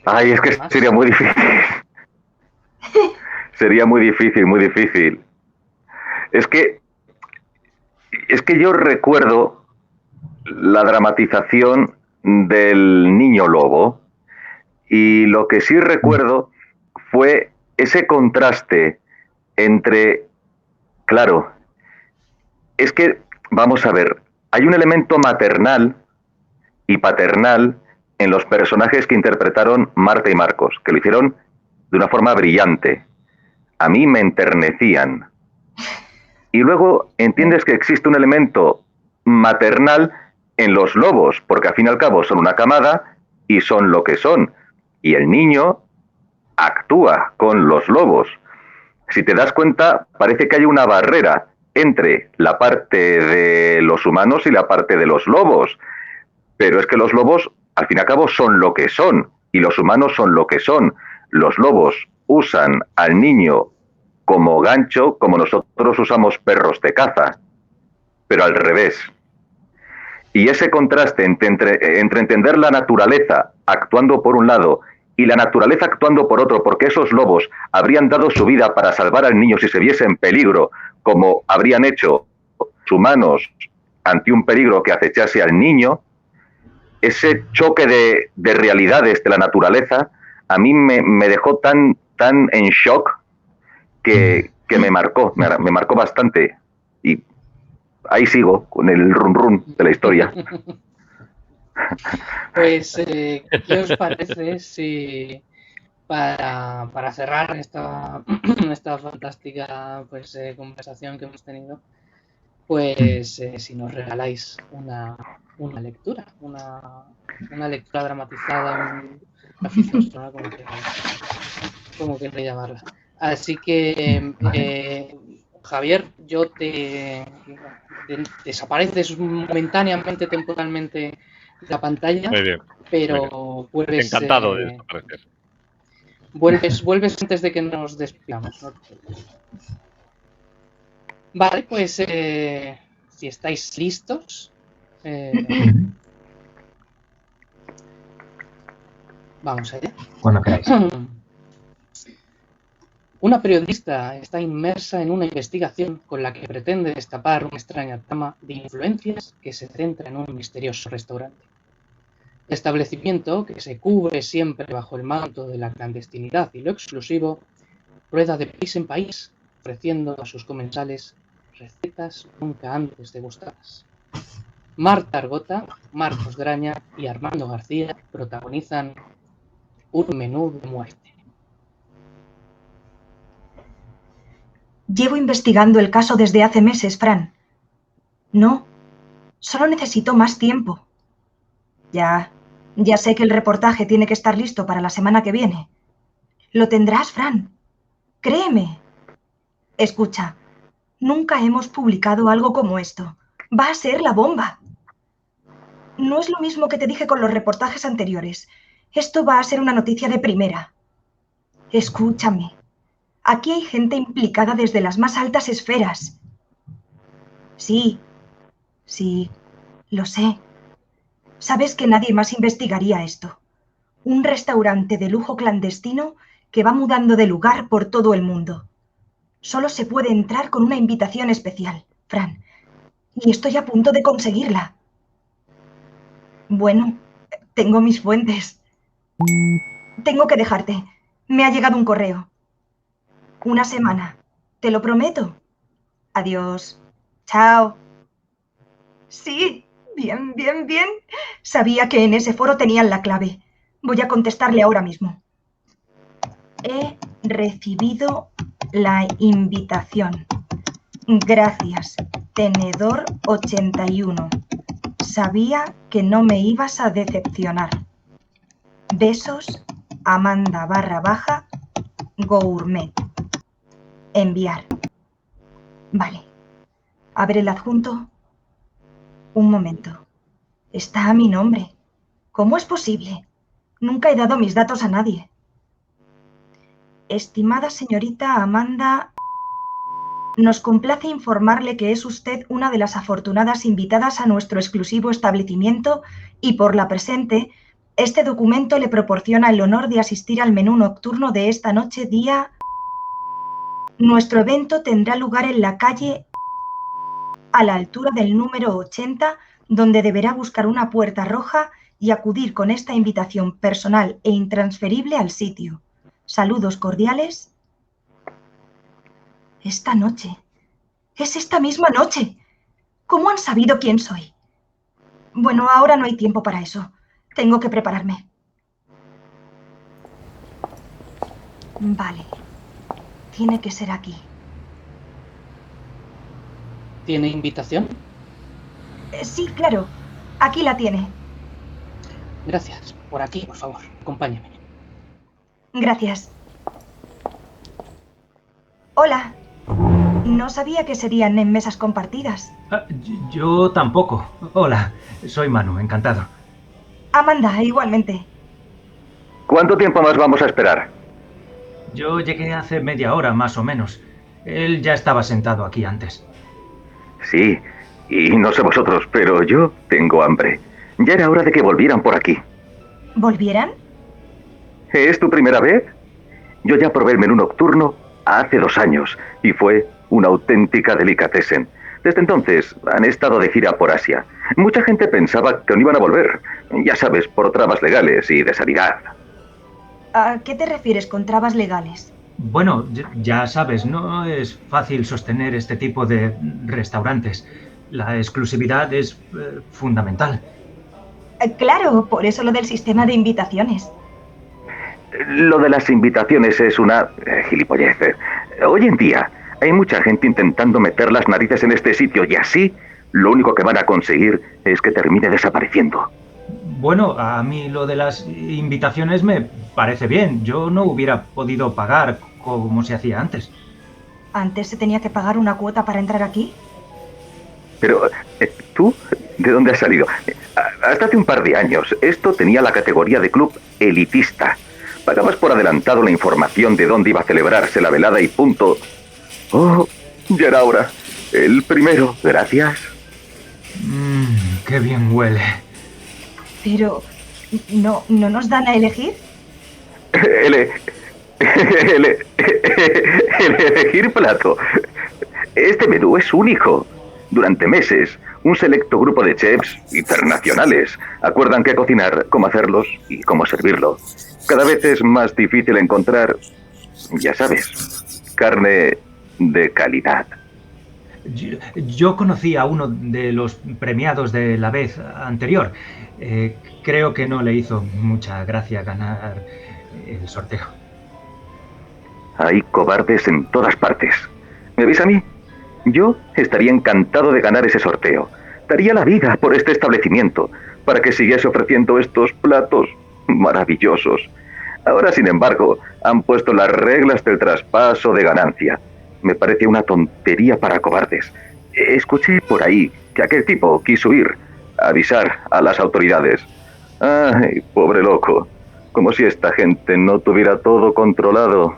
Speaker 5: Ay, es que sería muy difícil. Sería muy difícil, muy difícil. Es que yo recuerdo la dramatización del Niño Lobo y lo que sí recuerdo fue ese contraste entre, claro, es que, vamos a ver, hay un elemento maternal y paternal en los personajes que interpretaron Marta y Marcos, que lo hicieron de una forma brillante. A mí me enternecían. Y luego entiendes que existe un elemento maternal en los lobos, porque al fin y al cabo son una camada y son lo que son. Y el niño actúa con los lobos. Si te das cuenta, parece que hay una barrera entre la parte de los humanos y la parte de los lobos. Pero es que los lobos, al fin y al cabo, son lo que son, y los humanos son lo que son. Los lobos usan al niño como gancho, como nosotros usamos perros de caza, pero al revés. Y ese contraste entre entender la naturaleza actuando por un lado y la naturaleza actuando por otro, porque esos lobos habrían dado su vida para salvar al niño si se viese en peligro, como habrían hecho los humanos ante un peligro que acechase al niño, ese choque de realidades de la naturaleza a mí me dejó tan en shock que me marcó bastante. Y ahí sigo con el run run de la historia.
Speaker 1: Pues, ¿qué os parece si para cerrar esta fantástica conversación que hemos tenido, pues si nos regaláis una lectura, una lectura dramatizada, una ficción sonora, como queréis llamarla. Así que, Javier, yo desapareces momentáneamente, temporalmente de la pantalla,
Speaker 2: muy bien,
Speaker 1: pero vuelves...
Speaker 2: Encantado de desaparecer.
Speaker 1: Vuelves antes de que nos despidamos, ¿no? Vale, pues si estáis listos, vamos allá.
Speaker 3: Cuando queráis.
Speaker 1: Una periodista está inmersa en una investigación con la que pretende destapar una extraña trama de influencias que se centra en un misterioso restaurante. El establecimiento, que se cubre siempre bajo el manto de la clandestinidad y lo exclusivo, rueda de país en país, ofreciendo a sus comensales recetas nunca antes degustadas. Marta Argota, Marcos Graña y Armando García protagonizan un menú de muerte.
Speaker 4: Llevo investigando el caso desde hace meses, Fran. No, solo necesito más tiempo. Ya sé que el reportaje tiene que estar listo para la semana que viene. Lo tendrás, Fran. Créeme. Escucha, nunca hemos publicado algo como esto. Va a ser la bomba. No es lo mismo que te dije con los reportajes anteriores. Esto va a ser una noticia de primera. Escúchame. Aquí hay gente implicada desde las más altas esferas. Sí, lo sé. Sabes que nadie más investigaría esto. Un restaurante de lujo clandestino que va mudando de lugar por todo el mundo. Solo se puede entrar con una invitación especial, Fran. Y estoy a punto de conseguirla. Bueno, tengo mis fuentes. Tengo que dejarte. Me ha llegado un correo. 1 semana. Te lo prometo. Adiós. Chao. Sí, bien. Sabía que en ese foro tenían la clave. Voy a contestarle ahora mismo. He recibido la invitación. Gracias, Tenedor 81. Sabía que no me ibas a decepcionar. Besos, Amanda_Gourmet. Enviar. Vale. A ver el adjunto. Un momento. Está a mi nombre. ¿Cómo es posible? Nunca he dado mis datos a nadie. Estimada señorita Amanda, nos complace informarle que es usted una de las afortunadas invitadas a nuestro exclusivo establecimiento y por la presente, este documento le proporciona el honor de asistir al menú nocturno de esta noche día. Nuestro evento tendrá lugar en la calle a la altura del número 80, donde deberá buscar una puerta roja y acudir con esta invitación personal e intransferible al sitio. Saludos cordiales. Esta noche. Es esta misma noche. ¿Cómo han sabido quién soy? Bueno, ahora no hay tiempo para eso. Tengo que prepararme. Vale. Tiene que ser aquí.
Speaker 1: ¿Tiene invitación?
Speaker 4: Sí, claro. Aquí la tiene.
Speaker 1: Gracias. Por aquí, por favor. Acompáñame.
Speaker 4: Gracias. Hola. No sabía que serían en mesas compartidas.
Speaker 3: Yo tampoco. Hola, soy Manu, encantado.
Speaker 4: Amanda, igualmente.
Speaker 5: ¿Cuánto tiempo más vamos a esperar?
Speaker 3: Yo llegué hace media hora, más o menos. Él ya estaba sentado aquí antes.
Speaker 5: Sí, y no sé vosotros, pero yo tengo hambre. Ya era hora de que volvieran por aquí.
Speaker 4: ¿Volvieran?
Speaker 5: ¿Es tu primera vez? Yo ya probé el menú nocturno hace 2 años y fue una auténtica delicatessen. Desde entonces han estado de gira por Asia. Mucha gente pensaba que no iban a volver, ya sabes, por trabas legales y de sanidad.
Speaker 4: ¿A qué te refieres con trabas legales?
Speaker 3: Bueno, ya sabes, no es fácil sostener este tipo de restaurantes. La exclusividad es fundamental.
Speaker 4: Claro, por eso lo del sistema de invitaciones.
Speaker 5: Lo de las invitaciones es una gilipollez. Hoy en día hay mucha gente intentando meter las narices en este sitio y así lo único que van a conseguir es que termine desapareciendo.
Speaker 3: Bueno, a mí lo de las invitaciones me parece bien. Yo no hubiera podido pagar como se hacía antes.
Speaker 4: ¿Antes se tenía que pagar una cuota para entrar aquí?
Speaker 5: Pero, ¿tú? ¿De dónde has salido? Hasta hace un par de años, esto tenía la categoría de club elitista. Pagabas por adelantado la información de dónde iba a celebrarse la velada y punto. Oh, ya era hora. El primero, gracias.
Speaker 3: Qué bien huele.
Speaker 4: Pero, ¿no nos dan a elegir?
Speaker 5: El elegir plato. Este menú es único. Durante meses, un selecto grupo de chefs internacionales acuerdan qué cocinar, cómo hacerlos y cómo servirlo. Cada vez es más difícil encontrar, ya sabes, carne de calidad.
Speaker 3: Yo conocí a uno de los premiados de la vez anterior. Creo que no le hizo mucha gracia ganar el sorteo.
Speaker 5: Hay cobardes en todas partes. ¿Me veis a mí? Yo estaría encantado de ganar ese sorteo. Daría la vida por este establecimiento para que siguiese ofreciendo estos platos maravillosos. Ahora, sin embargo, han puesto las reglas del traspaso de ganancia. Me parece una tontería para cobardes. Escuché por ahí que aquel tipo quiso ir a avisar a las autoridades. Ay, pobre loco. Como si esta gente no tuviera todo controlado.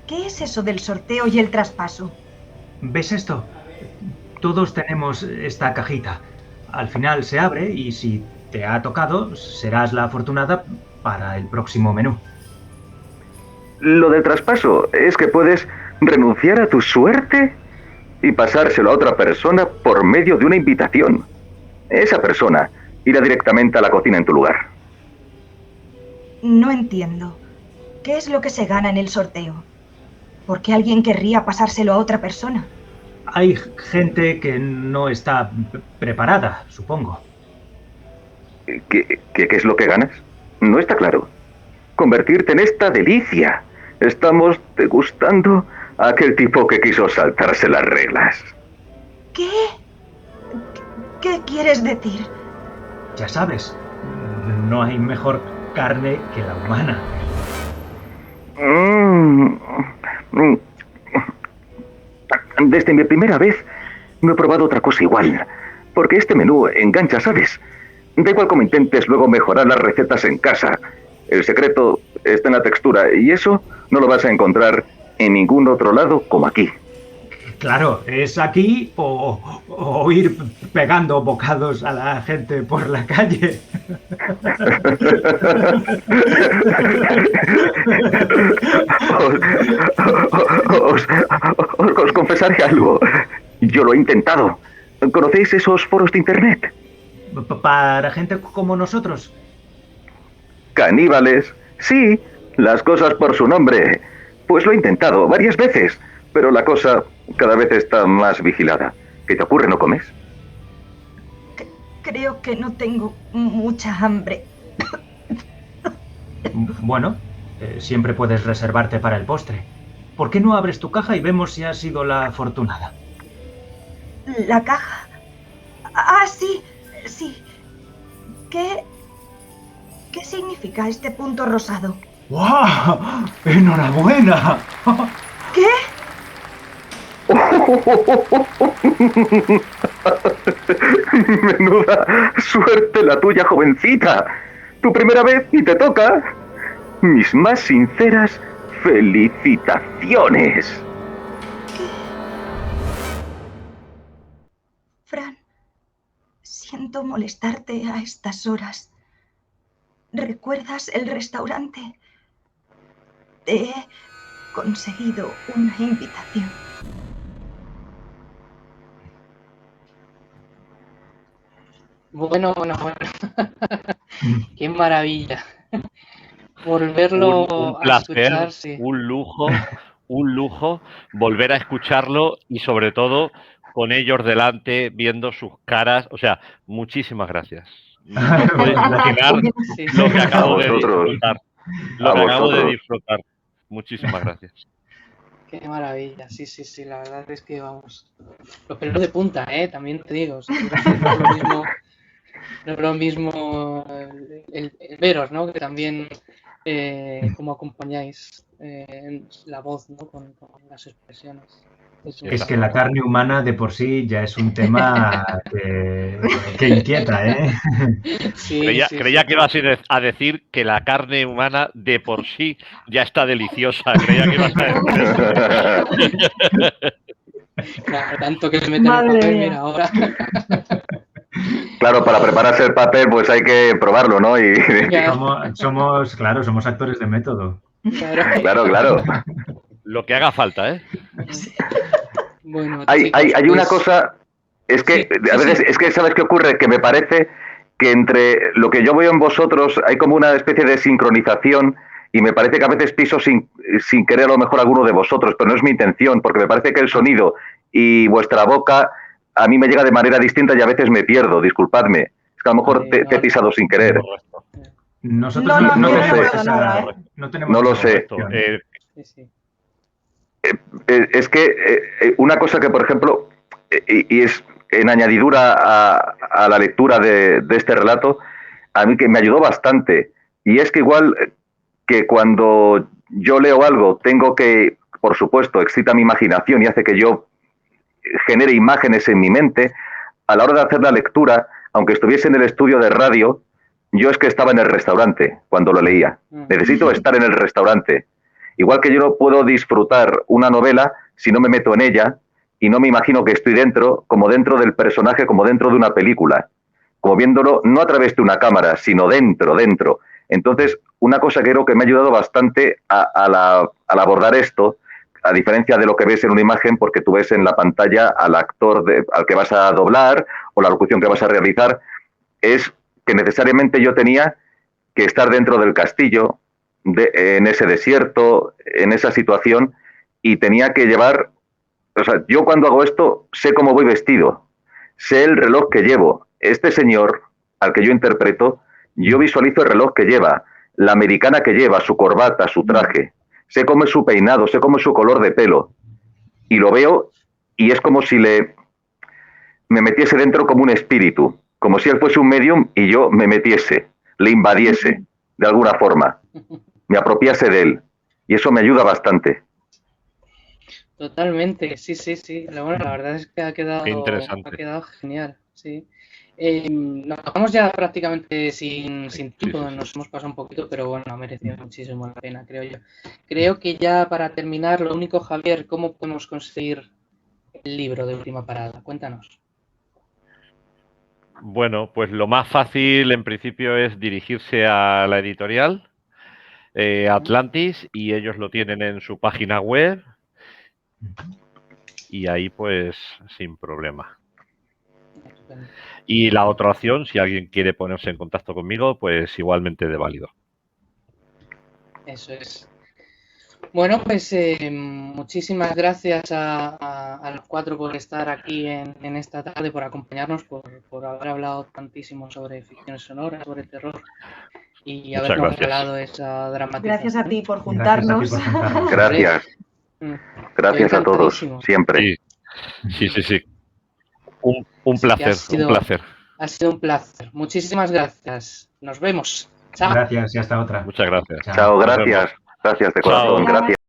Speaker 4: ¿Qué es eso del sorteo y el traspaso?
Speaker 3: ¿Ves esto? Todos tenemos esta cajita. Al final se abre y si te ha tocado, serás la afortunada para el próximo menú.
Speaker 5: Lo del traspaso es que puedes renunciar a tu suerte y pasárselo a otra persona por medio de una invitación. Esa persona irá directamente a la cocina en tu lugar.
Speaker 4: No entiendo. ¿Qué es lo que se gana en el sorteo? ¿Por qué alguien querría pasárselo a otra persona?
Speaker 3: Hay gente que no está preparada, supongo.
Speaker 5: ¿Qué es lo que ganas? No está claro. Convertirte en esta delicia. Estamos degustando a aquel tipo que quiso saltarse las reglas.
Speaker 4: ¿Qué? ¿Qué quieres decir?
Speaker 3: Ya sabes, no hay mejor carne que la humana.
Speaker 5: Desde mi primera vez no he probado otra cosa igual. Porque este menú engancha, ¿sabes? Da igual cómo intentes luego mejorar las recetas en casa. El secreto está en la textura y eso no lo vas a encontrar en ningún otro lado como aquí.
Speaker 3: Claro, es aquí o ir pegando bocados a la gente por la calle.
Speaker 5: Os confesaré algo. Yo lo he intentado. ¿Conocéis esos foros de internet?
Speaker 3: Para gente como nosotros.
Speaker 5: Caníbales. Sí, las cosas por su nombre. Pues lo he intentado varias veces, pero la cosa cada vez está más vigilada. ¿Qué te ocurre? ¿No comes?
Speaker 4: Creo que no tengo mucha hambre.
Speaker 3: Bueno, siempre puedes reservarte para el postre. ¿Por qué no abres tu caja y vemos si has sido la afortunada?
Speaker 4: ¿La caja? Ah, sí, sí. ¿Qué significa este punto rosado?
Speaker 3: ¡Guau! ¡Enhorabuena!
Speaker 4: ¿Qué?
Speaker 5: Menuda suerte la tuya, jovencita. Tu primera vez y te toca. Mis más sinceras felicitaciones.
Speaker 4: ¿Qué? Fran, siento molestarte a estas horas. ¿Recuerdas el restaurante? He conseguido una invitación.
Speaker 1: Bueno. Qué maravilla. Volverlo
Speaker 2: un
Speaker 1: a
Speaker 2: placer,
Speaker 1: escuchar, sí.
Speaker 2: un lujo volver a escucharlo y sobre todo con ellos delante, viendo sus caras. O sea, muchísimas gracias. No podéis imaginar
Speaker 1: Sí.
Speaker 2: lo que acabo de
Speaker 5: vosotros.
Speaker 2: disfrutar.
Speaker 5: A vosotros.
Speaker 2: Muchísimas gracias.
Speaker 1: Qué maravilla, sí, la verdad es que vamos. Los pelos de punta, también te digo. O sea, no es lo mismo el veros, ¿no? Que también como acompañáis la voz, ¿no? Con las expresiones.
Speaker 3: Es que la carne humana de por sí ya es un tema que inquieta, ¿eh?
Speaker 1: Sí,
Speaker 2: creía que ibas a decir que la carne humana de por sí ya está deliciosa. Creía que ibas a decir eso.
Speaker 1: Claro, tanto que se mete en el papel, mira, ahora.
Speaker 5: Claro, para prepararse el papel pues hay que probarlo, ¿no? Y...
Speaker 3: Somos actores de método.
Speaker 5: Claro.
Speaker 2: Lo que haga falta, ¿eh?
Speaker 1: Bueno,
Speaker 5: hay una cosa, es que a veces, es que ¿sabes qué ocurre? Que me parece que entre lo que yo veo en vosotros hay como una especie de sincronización y me parece que a veces piso sin querer a lo mejor alguno de vosotros, pero no es mi intención, porque me parece que el sonido y vuestra boca a mí me llega de manera distinta y a veces me pierdo, disculpadme. Es que a lo mejor te he pisado sin querer.
Speaker 3: Nosotros
Speaker 5: no lo sé. Es que una cosa que, por ejemplo, y es en añadidura a la lectura de este relato, a mí que me ayudó bastante, y es que igual que cuando yo leo algo tengo que, por supuesto, excita mi imaginación y hace que yo genere imágenes en mi mente, a la hora de hacer la lectura, aunque estuviese en el estudio de radio, yo es que estaba en el restaurante cuando lo leía. Necesito estar en el restaurante. Igual que yo no puedo disfrutar una novela si no me meto en ella y no me imagino que estoy dentro, como dentro del personaje, como dentro de una película, como viéndolo no a través de una cámara, sino dentro. Entonces, una cosa que creo que me ha ayudado bastante al abordar esto, a diferencia de lo que ves en una imagen, porque tú ves en la pantalla al actor al que vas a doblar o la locución que vas a realizar, es que necesariamente yo tenía que estar dentro del castillo, en ese desierto, en esa situación, y tenía que llevar... O sea, yo cuando hago esto sé cómo voy vestido, sé el reloj que llevo. Este señor al que yo interpreto, yo visualizo el reloj que lleva, la americana que lleva, su corbata, su traje. Sé cómo es su peinado, sé cómo es su color de pelo. Y lo veo y es como si me metiese dentro como un espíritu, como si él fuese un medium y yo me metiese, le invadiese de alguna forma, me apropiase de él. Y eso me ayuda bastante.
Speaker 1: Totalmente, sí. Bueno, la verdad es que ha
Speaker 2: Interesante.
Speaker 1: quedado genial, sí. Nos vamos ya prácticamente sin tiempo,
Speaker 2: Sí.
Speaker 1: nos hemos pasado un poquito, pero bueno, ha merecido muchísimo la pena, creo yo. Creo que ya para terminar, lo único, Javier, ¿cómo podemos conseguir el libro de Última Parada? Cuéntanos.
Speaker 2: Bueno, pues lo más fácil en principio es dirigirse a la editorial Atlantis, y ellos lo tienen en su página web y ahí pues sin problema.
Speaker 1: Estupendo.
Speaker 2: Y la otra opción, si alguien quiere ponerse en contacto conmigo, pues igualmente de válido.
Speaker 1: Eso es. Bueno, pues muchísimas gracias a los cuatro por estar aquí en esta tarde, por acompañarnos, por haber hablado tantísimo sobre ficciones sonoras, sobre terror y
Speaker 2: Muchas
Speaker 1: habernos
Speaker 2: gracias.
Speaker 1: regalado esa dramatización.
Speaker 4: Gracias a ti por
Speaker 3: Gracias a ti
Speaker 4: juntarnos.
Speaker 3: por juntarnos.
Speaker 5: Gracias. Gracias a todos,
Speaker 1: encantadísimo.
Speaker 5: siempre.
Speaker 2: Sí. Un
Speaker 1: Así que
Speaker 2: placer, un placer.
Speaker 1: Ha sido un placer. Muchísimas gracias. Nos vemos. Chao.
Speaker 3: Gracias y hasta otra.
Speaker 2: Muchas gracias.
Speaker 5: Chao,
Speaker 2: Nos
Speaker 5: gracias.
Speaker 2: vemos.
Speaker 5: Gracias de
Speaker 2: Chao.
Speaker 5: corazón, gracias.